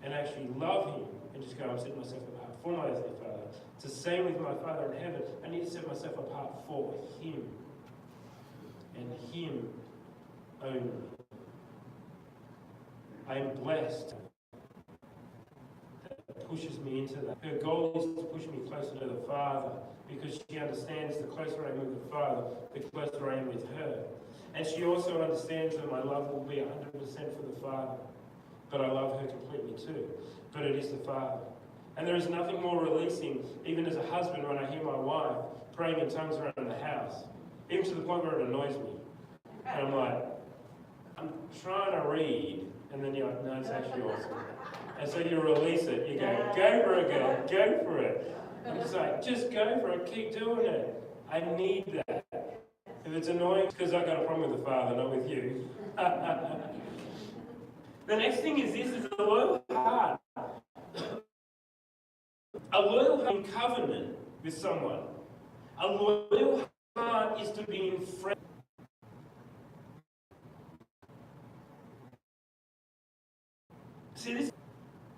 and actually love him and just go, I'm setting myself apart for my earthly father. It's the same with my Father in heaven. I need to set myself apart for him and him only. I am blessed. That pushes me into that. Her goal is to push me closer to the Father, because she understands the closer I am with the Father, the closer I am with her. And she also understands that my love will be 100% for the Father. But I love her completely too. But it is the Father. And there is nothing more releasing, even as a husband, when I hear my wife praying in tongues around the house, even to the point where it annoys me. And I'm like, I'm trying to read, and then you're like, no, it's actually awesome. And so you release it. You go for it, girl, go for it. I'm just like, just go for it, keep doing it. I need that. If it's annoying, it's because I got a problem with the Father, not with you. The next thing is this, is a loyal heart. A loyal heart in covenant with someone. A loyal heart is to be in friendship. See this?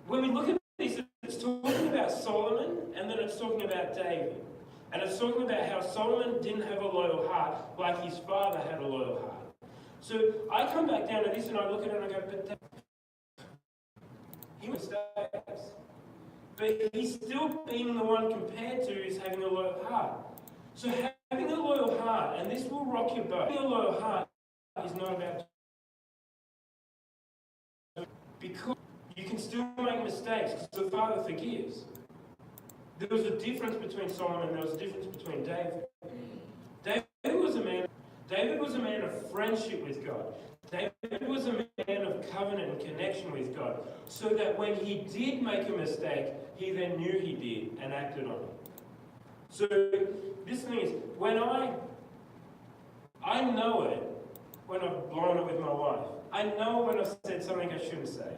When we look at this, it's talking about Solomon, and then it's talking about David. And it's talking about how Solomon didn't have a loyal heart like his father had a loyal heart. So I come back down to this and I look at it and I go, but he mistakes. But he's still being the one compared to is having a loyal heart. So having a loyal heart, and this will rock your boat, having a loyal heart is not about, because you can still make mistakes because the Father forgives. There was a difference between Solomon, there was a difference between David. David was a man of friendship with God. David was a man of covenant and connection with God. So that when he did make a mistake, he then knew he did and acted on it. So this thing is, when I know it when I've blown it with my wife. I know when I've said something I shouldn't say.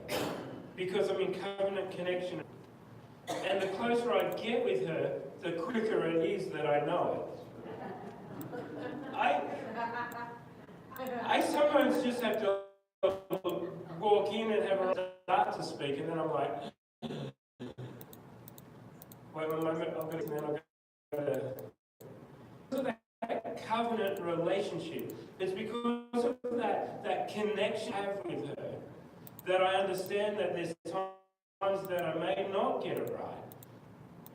Because I'm in covenant connection. And the closer I get with her, the quicker it is that I know it. I sometimes just have to walk in and have a start to speak, and then I'm like, wait a moment, I'll go to, then I'll go to. Because of that covenant relationship, it's because of that connection I have with her that I understand that there's times that I may not get it right.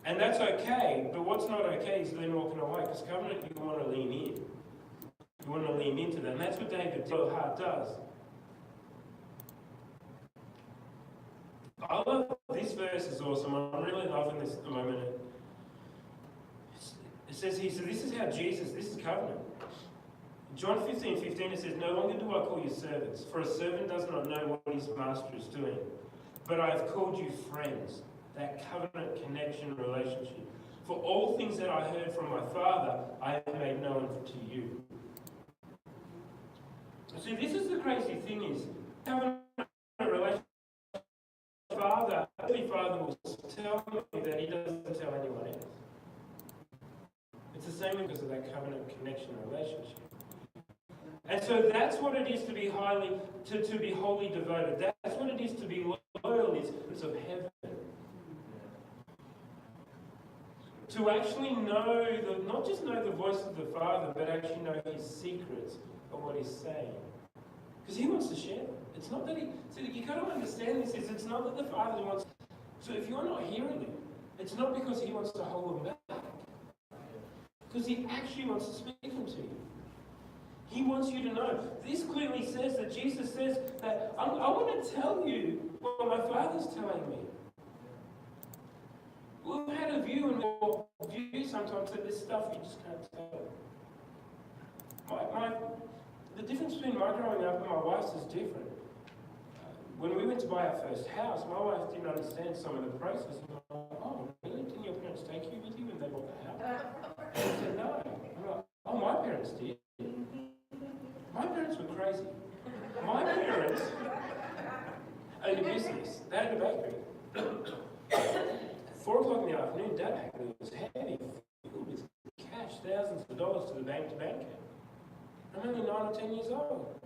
And that's okay, but what's not okay is then walking away, because covenant, you want to lean in. You want to lean into that, and that's what David's heart does. I love this verse is awesome. I'm really loving this at the moment. It says here, so this is how Jesus, this is covenant. John 15:15, it says, no longer do I call you servants, for a servant does not know what his master is doing. But I have called you friends, that covenant connection relationship. For all things that I heard from my Father, I have made known to you. See, this is the crazy thing is, covenant relationship, Father, Heavenly Father will tell me that He doesn't tell anyone else. It's the same because of that covenant connection relationship. And so that's what it is to be to be wholly devoted. That's what it is to be loyal, is of heaven. To actually know, not just know the voice of the Father, but actually know His secrets of what He's saying. Because He wants to share them. It's not that you've got to understand this, is it's not that the Father wants, so if you're not hearing Him, it's not because He wants to hold them back. Because He actually wants to speak them to you. He wants you to know. This clearly says that Jesus says that I want to tell you what my Father's telling me. We've had a view and more view sometimes that this stuff you just can't tell. The difference between my growing up and my wife's is different. When we went to buy our first house, my wife didn't understand some of the process. I'm like, oh, really? Didn't your parents take you with you when they bought the house? And she said, no. I'm like, oh, my parents did. My parents were crazy. My parents owned a business. They had a bakery. At 4 o'clock in the afternoon, Dad had it was heavy, filled with cash, thousands of dollars to the bank to bank it. I'm only 9 or 10 years old.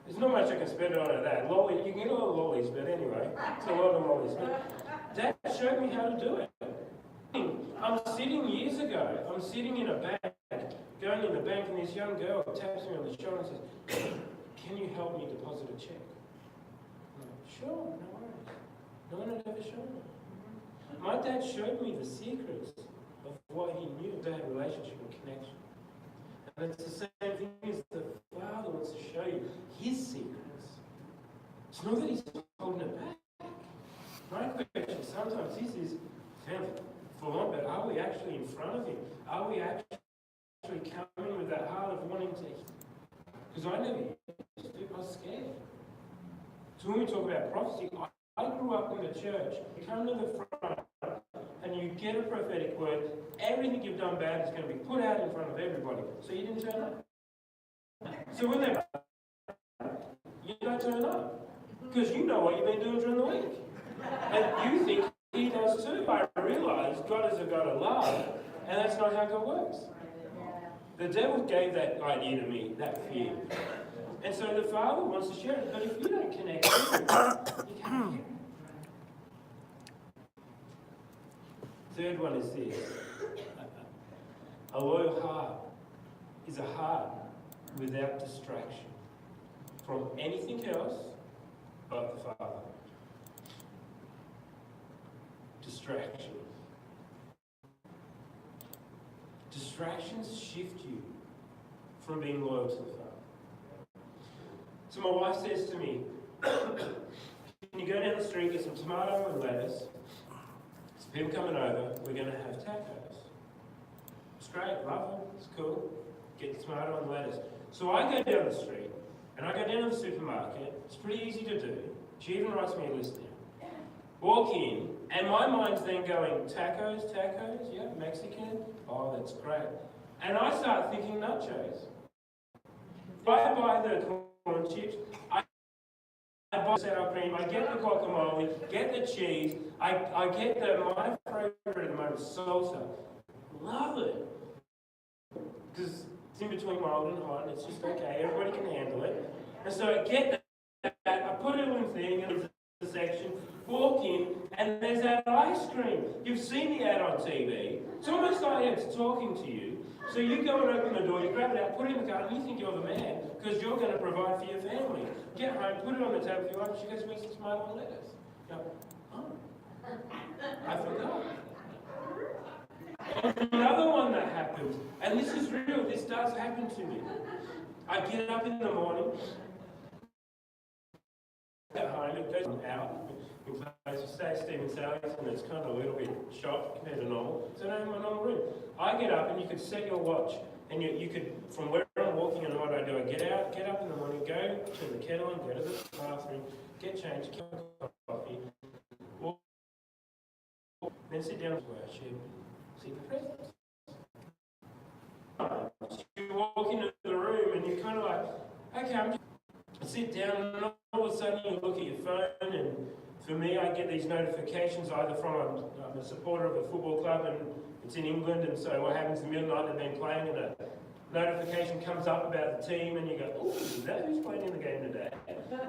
There's not much I can spend on that. Lolly, you can get all the lollies, but anyway, it's a lot of lollies. But Dad showed me how to do it. I'm sitting years ago, I'm sitting in a bank, going in the bank, and this young girl taps me on the shoulder and says, can you help me deposit a check? I'm like, sure, no worries. No one had ever shown me. My dad showed me the secrets of what he knew about relationship and connection. And it's the same thing as the Father wants to show you his secrets. It's not that he's holding it back. My question sometimes is full on, but are we actually in front of him? Are we actually coming with that heart of wanting to? Because I never used to. I was scared. So when we talk about prophecy, I grew up in the church. You come to the front and you get a prophetic word. Everything you've done bad is going to be put out in front of everybody. So you didn't turn up. So when they you don't turn up. Because you know what you've been doing during the week. And you think he does too. I realise God is a God of love, and that's not how God works. The devil gave that idea to me, that fear. And so the Father wants to share it, but if you don't connect with him, you can't hear. Third one is this. A loyal heart is a heart without distraction from anything else but the Father. Distraction. Distractions shift you from being loyal to the Father. So my wife says to me, can you go down the street, get some tomato and lettuce? Some people coming over, we're going to have tacos. It's great, love them, it's cool. Get the tomato and lettuce. So I go down the street, and I go down to the supermarket. It's pretty easy to do. She even writes me a list down. Walk in, and my mind's then going, tacos, yeah, Mexican, oh, that's great. And I start thinking nachos. I buy the corn chips, I buy the sour cream, I get the guacamole, get the cheese, I get my favorite at the moment, salsa. Love it. Because it's in between mild and hot, and it's just okay, everybody can handle it. And so I get that, I put it in the thing, and the section, walk in, and there's that ice cream. You've seen the ad on TV. It's almost like it's talking to you. So you go and open the door, you grab it out, put it in the car, and you think you're the man, because you're going to provide for your family. Get home, put it on the table for your wife, she goes, where's the tomato and lettuce? You go, oh, I forgot. And another one that happens, and this is real, this does happen to me. I get up in the morning, at home, it goes out, in place of say Stephen Sally's, and it's kind of a little bit short compared to normal. So I don't have my normal room. I get up and you could set your watch, and you could, from where I'm walking and what I do, I get up in the morning, go to the kettle and go to the bathroom, get changed, get a coffee, walk, then sit down and worship, see the presents. You walk into the room and you're kind of like, okay, I sit down and all of a sudden you look at your phone, and for me I get these notifications either from I'm a supporter of a football club and it's in England, and so what happens in the middle of the night they've been playing and a notification comes up about the team and you go, oh, is that who's playing in the game today?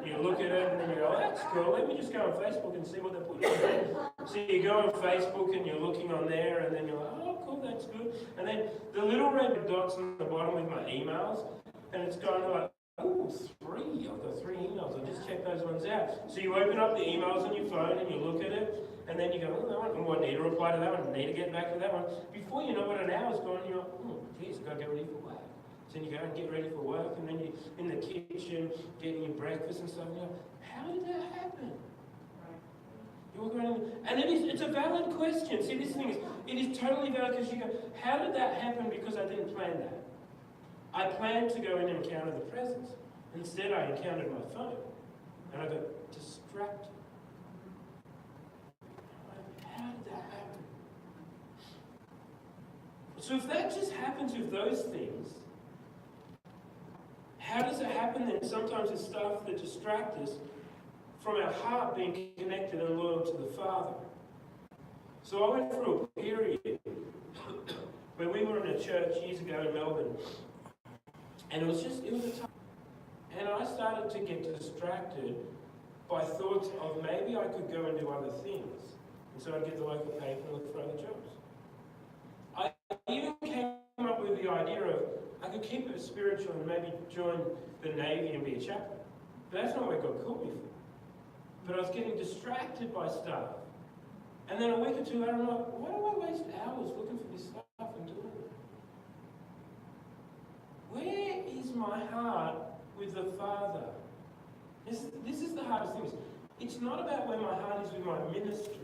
You look at it and then you go, oh, that's cool, let me just go on Facebook and see what they're putting on there. So you go on Facebook and you're looking on there and then you're like, oh cool, that's good. And then the little red dots on the bottom with my emails, and it's going like, oh, 3, I've got 3 emails, I'll just check those ones out. So you open up the emails on your phone and you look at it, and then you go, oh, that one, and I need to reply to that one, I need to get back to that one. Before you know what, an hour's gone, and you're like, oh, geez, I've got to get ready for work. So then you go and get ready for work, and then you're in the kitchen, getting your breakfast and stuff, and you're like, how did that happen? You walk around, And it's a valid question. See, this thing is, it is totally valid because you go, how did that happen? Because I didn't plan that. I planned to go in and encounter the presence. Instead, I encountered my phone. And I got distracted. How did that happen? So if that just happens with those things, how does it happen then? Sometimes it's stuff that distracts us from our heart being connected and loyal to the Father. So I went through a period where we were in a church years ago in Melbourne, and it was a tough. And I started to get distracted by thoughts of maybe I could go and do other things. And so I'd get the local paper and look for other jobs. I even came up with the idea of I could keep it spiritual and maybe join the Navy and be a chaplain. But that's not what God called me for. But I was getting distracted by stuff. And then a week or two later, I'm like, why do I waste hours looking for this stuff and doing it? Where is my heart with the Father? This is the hardest thing. It's not about where my heart is with my ministry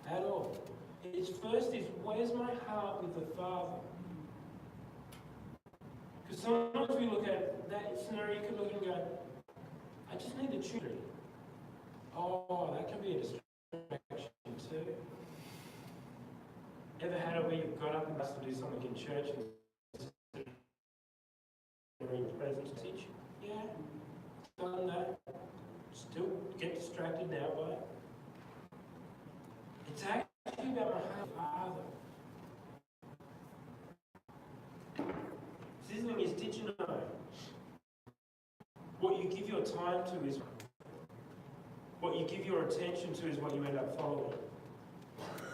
at all. It's first is, where's my heart with the Father? Because sometimes we look at that scenario, you could look and go, I just need the children. Oh, that can be a distraction too. Ever had it where you've got up and asked to do something in church and you're in presence to teach? Yeah, done that. Still get distracted now by it. It's actually about my Father. This thing is, did you know what you give your time to is what you give your attention to is what you end up following.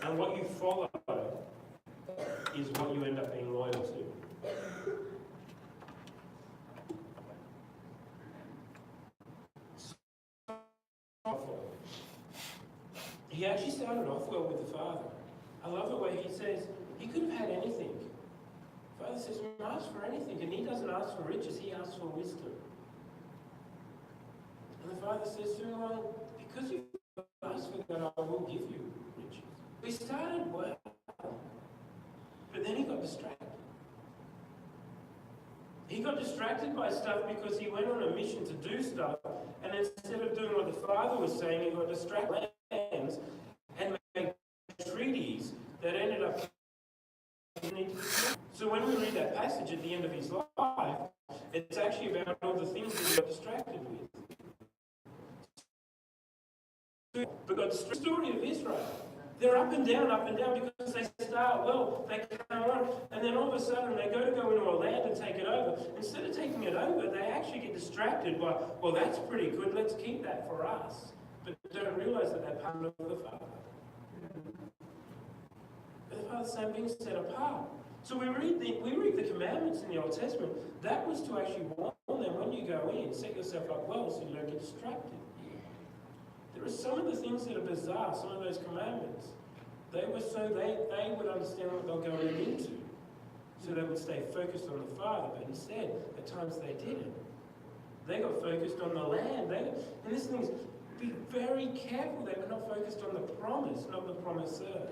And what you follow is what you end up being loyal to. He actually started off well with the Father. I love the way he says, he could have had anything. The Father says, ask for anything. And he doesn't ask for riches, he asks for wisdom. And the Father says to him, well, because you've asked for that, I will give you riches. We started well, but then he got distracted. He got distracted by stuff because he went on a mission to do stuff, and instead of doing what the Father was saying, he got distracted and made treaties that ended up. So when we read that passage at the end of his life, it's actually about all the things that he got distracted with. But God's story of Israel, they're up and down because they start well, they come on, and then all of a sudden they go into a land and take it over. Instead of taking it over, they actually get distracted by, well, that's pretty good, let's keep that for us. But don't realize that they're part of the Father. But the Father's saying being set apart. So we read the commandments in the Old Testament. That was to actually warn them when you go in, set yourself up well so you don't get distracted. There are some of the things that are bizarre, some of those commandments. They would understand what they're going into. So they would stay focused on the Father, but instead, at times they didn't. They got focused on the land. And this thing is, be very careful. They were not focused on the promise, not the promiser.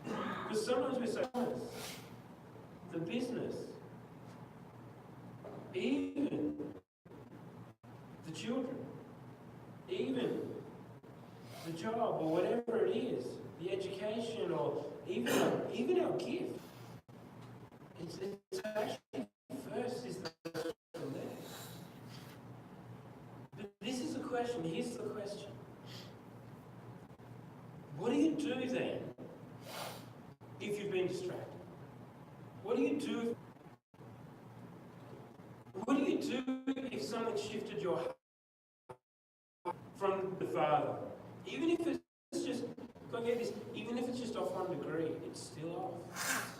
Because sometimes we say, promise, the business, even the children, even the job or whatever it is, the education or even our gift. It's actually first is the from there. But this is the question. Here's the question. What do you do then if you've been distracted? What do you do? What do you do if something shifted your heart from the Father? Even if it's just, go get this, even if it's just off 1 degree, it's still off.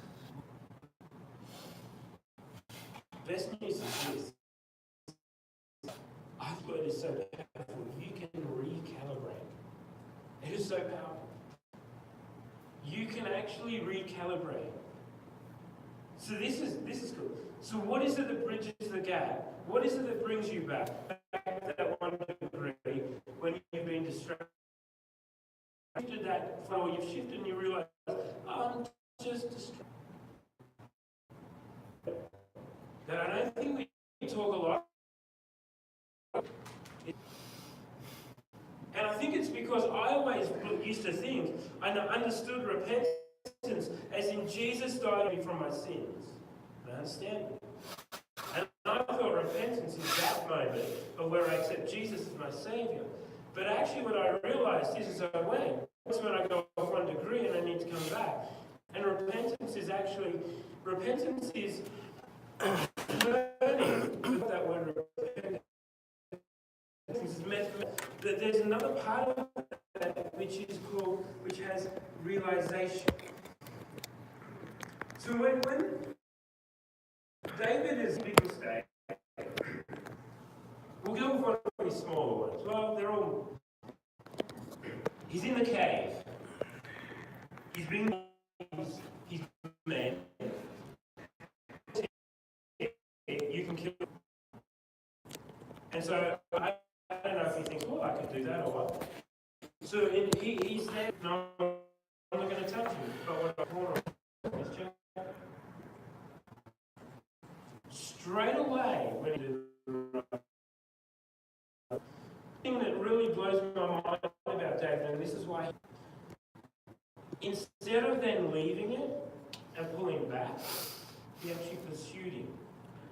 Best news is this. I've learned it's so powerful. You can recalibrate. It is so powerful. You can actually recalibrate. So this is cool. So what is it that bridges the gap? What is it that brings you back to that 1 degree when you've been distracted? shifted that flow, you've shifted and you realise, oh, I'm just distracted. But I don't think we talk a lot. And I think it's because I always used to think, I understood repentance as in Jesus died from my sins. I understand. And I thought repentance is that moment of where I accept Jesus as my Saviour. But actually what I realised is I went. That's when I go off 1 degree and I need to come back. And repentance is learning. That word repentance is that there's another part of that which has realisation. So when David is a big mistake, we'll go with one of his smaller ones. Well, they're all. He's in the cave. He's been. He's man. You can kill him. And so I don't know if he thinks, well, I could do that or what. So he's there. No, I'm not going to touch him. But what I want is just straight away when he did the thing that really blows my mind about David, and this is why instead of then leaving it and pulling back, he actually pursued him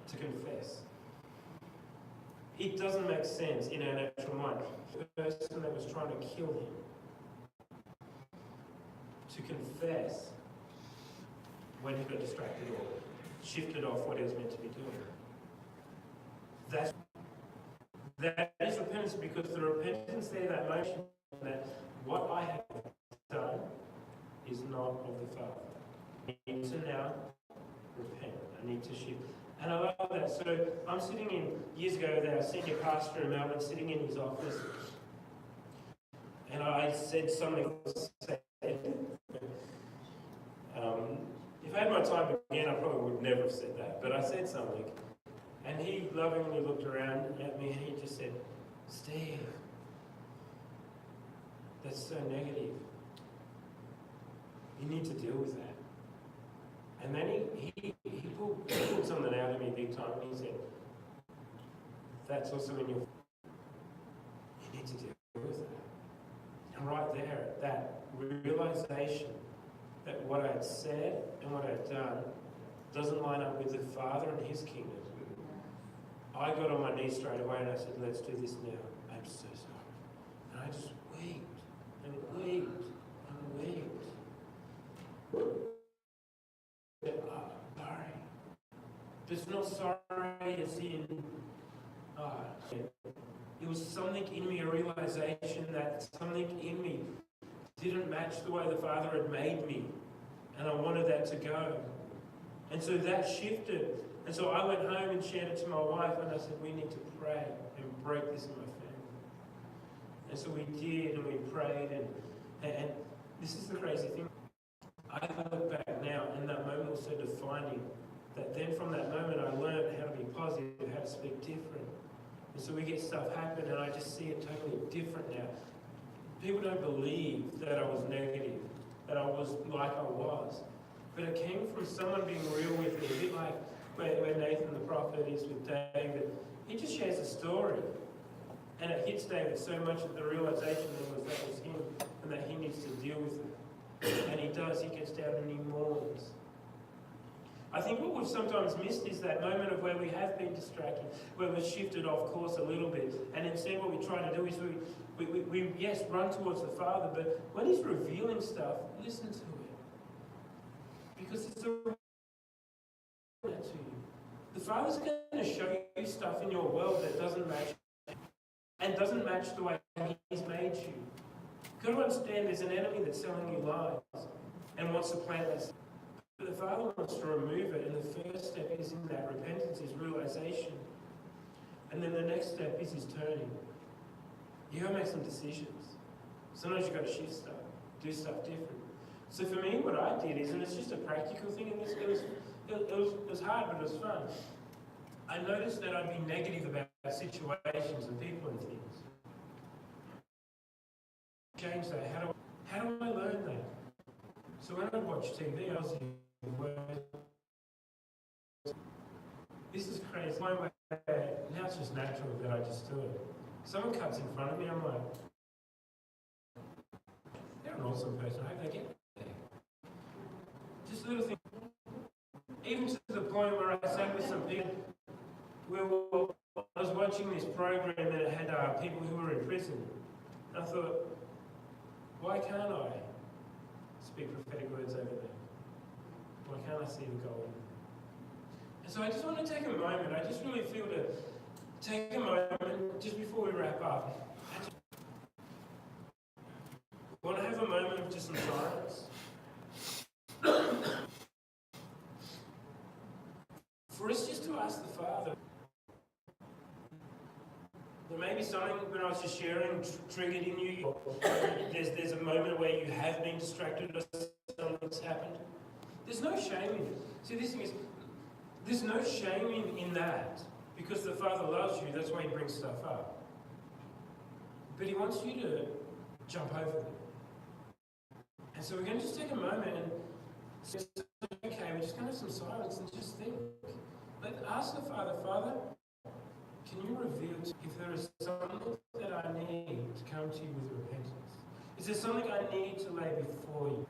to confess. It doesn't make sense in our natural mind. The person that was trying to kill him to confess when he got distracted or shifted off what he was meant to be doing. That is repentance, because the repentance there, that motion, that what I have done is not of the Father. I need to now repent. I need to shift. And I love that. So I'm sitting in, years ago, our senior pastor in Melbourne, sitting in his office, and I said something. If I had my time again, I probably would never have said that, but I said something. And he lovingly looked around at me and he just said, Steve, that's so negative. You need to deal with that. And then he pulled something out of me big time and he said, that's also in your... You need to deal with that. And right there, that realization that what I had said and what I had done doesn't line up with the Father and His kingdom. I got on my knees straight away and I said, let's do this now. I'm so sorry. And I just wept and wept and wept. Sorry. It's not sorry as in, it was something in me, a realization that something in me didn't match the way the Father had made me. And I wanted that to go. And so that shifted. And so I went home and shared it to my wife and I said, we need to pray and break this in my family. And so we did, and we prayed, and this is the crazy thing. I look back now, and that moment was so defining that then from that moment I learned how to be positive, how to speak different. And so we get stuff happen and I just see it totally different now. People don't believe that I was negative, that I was like I was. But it came from someone being real with me, a bit like where Nathan the prophet is with David. He just shares a story. And it hits David so much that the realization was that was him and that he needs to deal with it. And he does, he gets down and he mourns. I think what we've sometimes missed is that moment of where we have been distracted, where we've shifted off course a little bit. And instead what we try to do is we yes, run towards the Father, but when He's revealing stuff, listen to it. Because it's a to you. The Father's going to show you stuff in your world that doesn't match and doesn't match the way He's made you. You've got to understand there's an enemy that's selling you lies and wants to plant that. But the Father wants to remove it, and the first step is in that repentance, is realization. And then the next step is His turning. You've got to make some decisions. Sometimes you've got to shift stuff, do stuff different. So for me, what I did is, and it's just a practical thing, and it was hard, but it was fun. I noticed that I'd be negative about situations and people and things. Change that. How So when I watch TV, I was thinking, this is crazy. My way, now it's just natural that I just do it. Someone cuts in front of me, I'm like, they're an awesome person. I hope they get there. Just little things. Even to the point where I sat with some people, I was watching this program and it had people who were in prison. And I thought, why can't I speak prophetic words over them? Why can't I see the goal? And so I just want to take a moment. I just really feel to take a moment just before we wrap up. I want to have a moment of just some silence. For us just to ask the Father. There may be something when I was just sharing triggered in you. There's a moment where you have been distracted or something's happened. There's no shame in it. See, this thing is, there's no shame in that. Because the Father loves you, that's why He brings stuff up. But He wants you to jump over it. And so we're going to just take a moment and say, okay, we're just going to have some silence and just think. Ask the Father, Father, can you reveal to me if there is something that I need to come to you with repentance? Is there something I need to lay before you?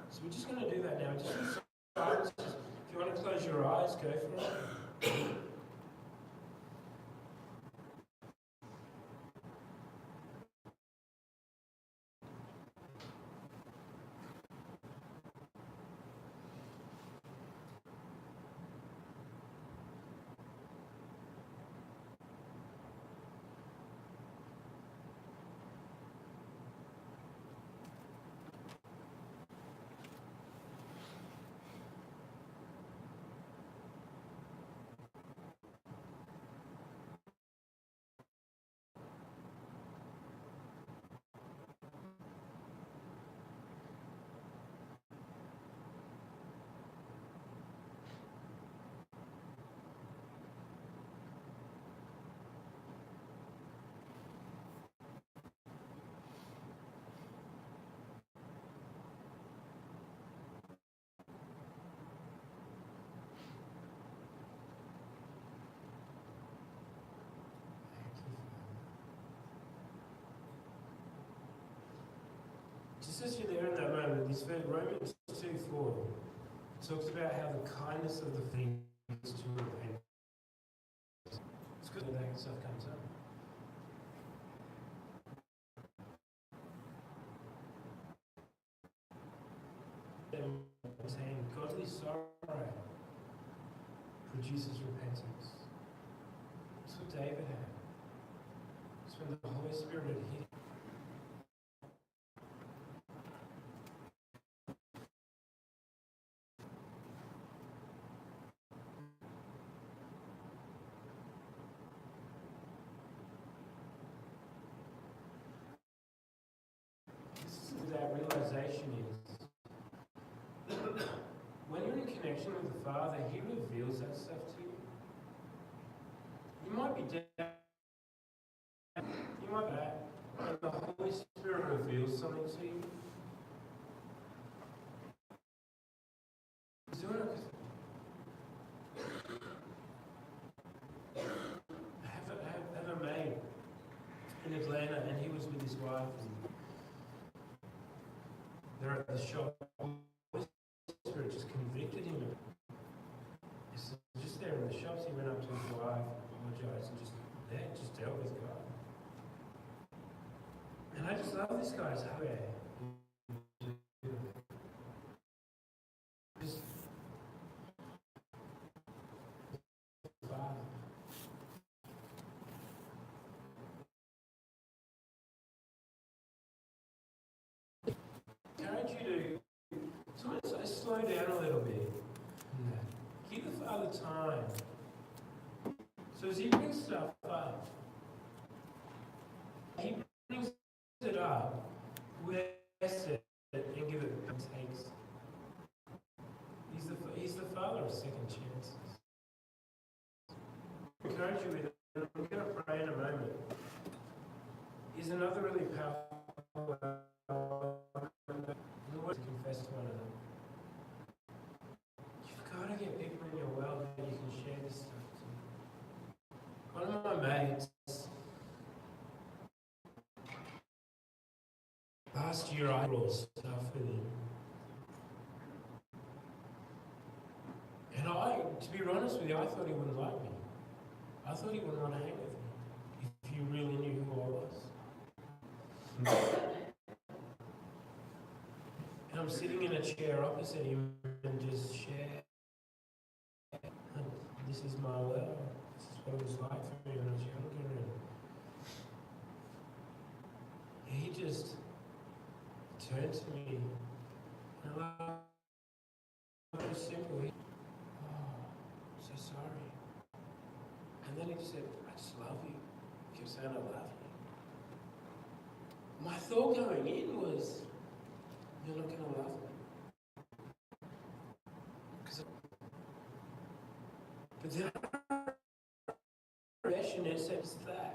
So we're just going to do that now. Just in silence. If you want to close your eyes, go for it. Just as you're there in that moment, this verse, Romans 2:4, talks about how the kindness of the thing is to repent. It's good when that stuff comes up. Saying godly sorrow produces repentance. That's what David had. It's when the Holy Spirit had hit him. That realization is when you're in connection with the Father, He reveals that stuff to you. You might be dead, you might be bad, and the Holy Spirit reveals something to you. He's doing it. I have a mate in Atlanta, and he was with his wife. They're at the shop. The Spirit just convicted him. He's just there in the shops. He went up to his wife, apologized, and just dealt with God. And I just love this guy's heart. Just Father. Slow down a little bit. Give the Father time. So as He brings stuff up, He brings it up, bless it, and give it takes. He's the Father of second chances. I encourage you with it. I'm going to pray in a moment. Is another really powerful the word confession. last year I brought stuff with him. And to be honest with you, I thought he wouldn't like me. I thought he wouldn't want to hang with me if you really knew who I was. And I'm sitting in a chair opposite him and just share. And this is my world. This is what it was like for me when I was younger. And he just turned to me and it was simple. I'm so sorry. And then he just said, I just love you. He kept saying, I love you. My thought going in was, you're not going to love me. But then confession, it says that.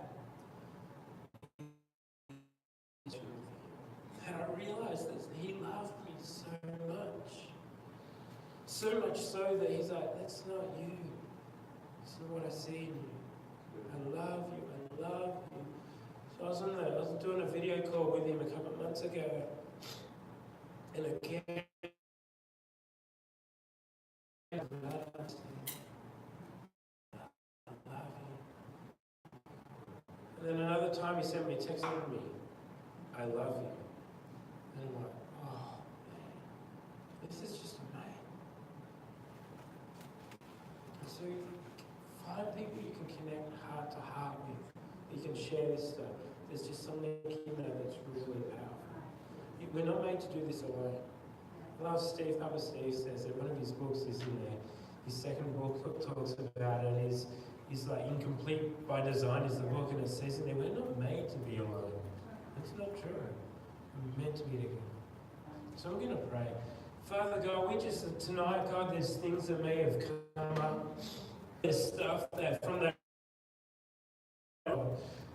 And I realized that he loved me so much. So much so that he's like, that's not you. It's not what I see in you. I love you. I love you. So I was doing a video call with him a couple of months ago. And again, I love you. And then another time he sent me a text on me, I love you. And I'm like, oh man, this is just amazing. And so you find people you can connect heart to heart with. You can share this stuff. There's just something in there that's really powerful. We're not made to do this alone. I love Papa Steve says that one of his books is in there. His second book talks about it, and is like Incomplete by Design is the book, and it says in there, we're not made to be alone. It's not true. We're meant to be together. So I'm going to pray. Father God, we just, tonight, God, there's things that may have come up. There's stuff that from that,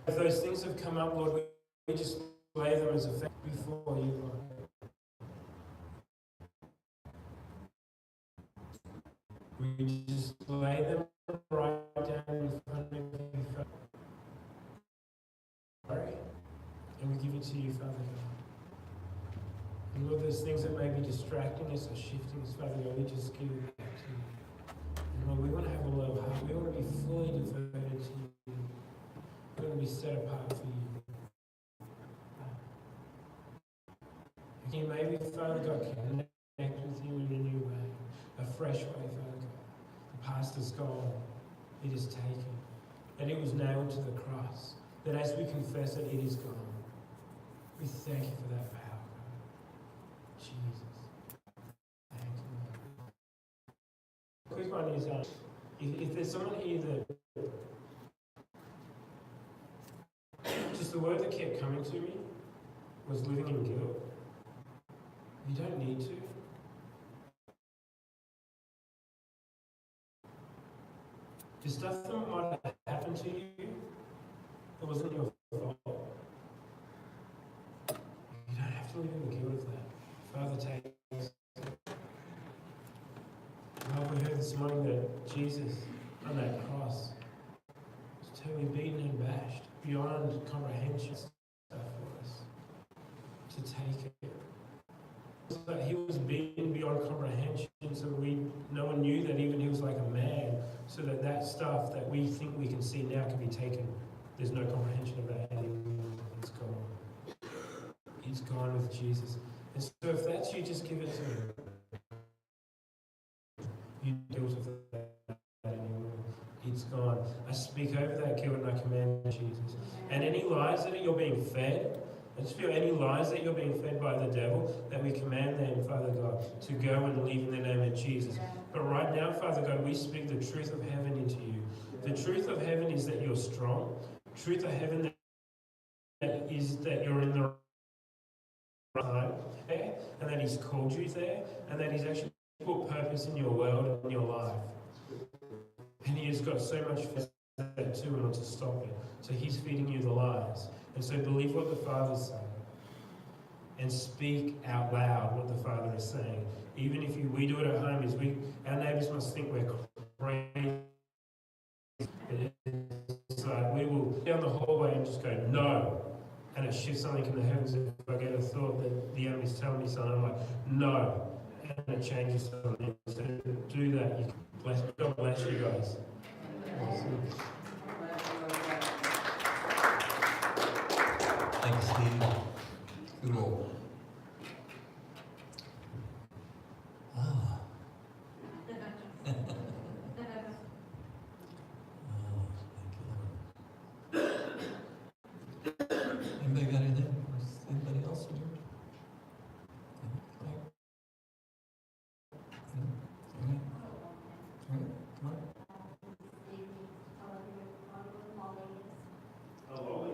if those things have come up, Lord, we just lay them as a fact before you, Lord. We just lay them right down in front of you, Father. And we give it to you, Father God. And Lord, those things that may be distracting us or shifting us, Father God, we just give it back to you. And Lord, we want to have a love heart. We want to be fully devoted to you. We want to be set apart for you. And maybe, Father God, connect with you in a new way, a fresh way, Father God. The past is gone. It is taken. And it was nailed to the cross. That as we confess it, it is gone. We thank you for that power. Jesus. Thank you. Quick one is, if there's someone here that, just the word that kept coming to me was living in guilt. You don't need to. The stuff that might have happened to you, it wasn't your fault. You don't have to live in the guilt of that. Father takes. Well, we heard this morning that Jesus on that cross was totally beaten and bashed beyond comprehension stuff for us to take it. So he was beaten beyond comprehension, so no one knew that even he was like a man, so that stuff that we think we can see now can be taken. There's no comprehension of that anymore. It's gone. It's gone with Jesus. And so if that's you, just give it to him. You deal with that anymore. It's gone. I speak over that guilt and I command Jesus. And any lies that you're being fed, I just feel any lies that you're being fed by the devil, that we command them, Father God, to go and leave in the name of Jesus. But right now, Father God, we speak the truth of heaven into you. The truth of heaven is that you're strong. Truth of heaven is that you're in the right time there, and that he's called you there, and that he's actually put purpose in your world and in your life. And he has got so much that too and to stop it. So he's feeding you the lies. And so believe what the Father's saying. And speak out loud what the Father is saying. Even if we do it at home, our neighbours must think we're crazy. It's like we will down the hallway and just go, no. and it shifts something in the heavens. If I get a thought that the enemy's telling me something, I'm like, no, and it changes something. So do that. You can bless, God bless you guys. Thanks, Steve. Cool. Ah. Anybody got anything? Anybody else in here? Come on.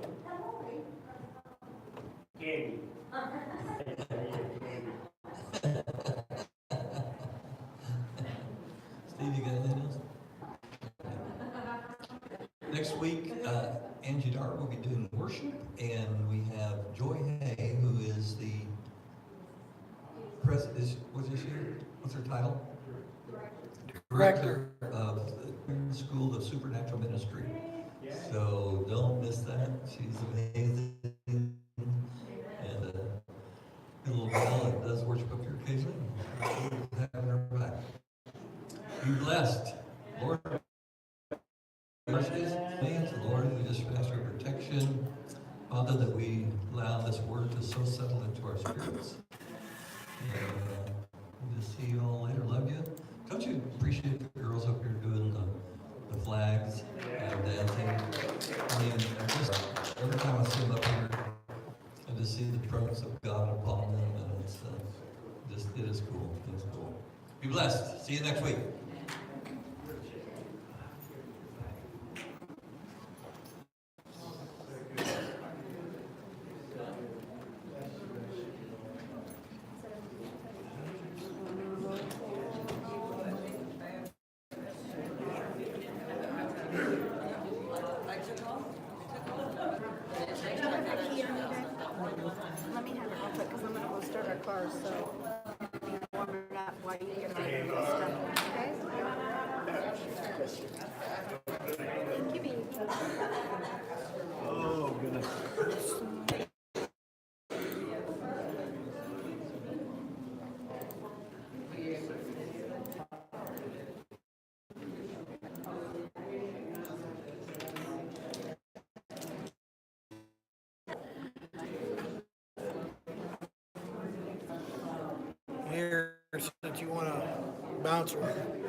Candy. Steve, you got anything else? Next week, Angie Dart will be doing worship, and we have Joy Hay, who is the president. What's her title? Director of the School of Supernatural Ministry. So don't miss that. She's amazing, and a good little gal that does worship up here occasionally. Having her back. Be blessed, Lord. Lord, we just ask your protection, Father, that we allow this word to so settle into our spirits. And we'll just see you all later. Love you. Don't you appreciate the girls up here doing the flags and dancing? I mean, every time I see them up here, I just see the presence of God upon them, and it's it is cool. It's cool. Be blessed. See you next week. Let me have it real quick, because I'm gonna go start our cars, so warm it up while you get my stuff, okay? Thank you, baby. Oh, goodness. Here, since you want to bounce around.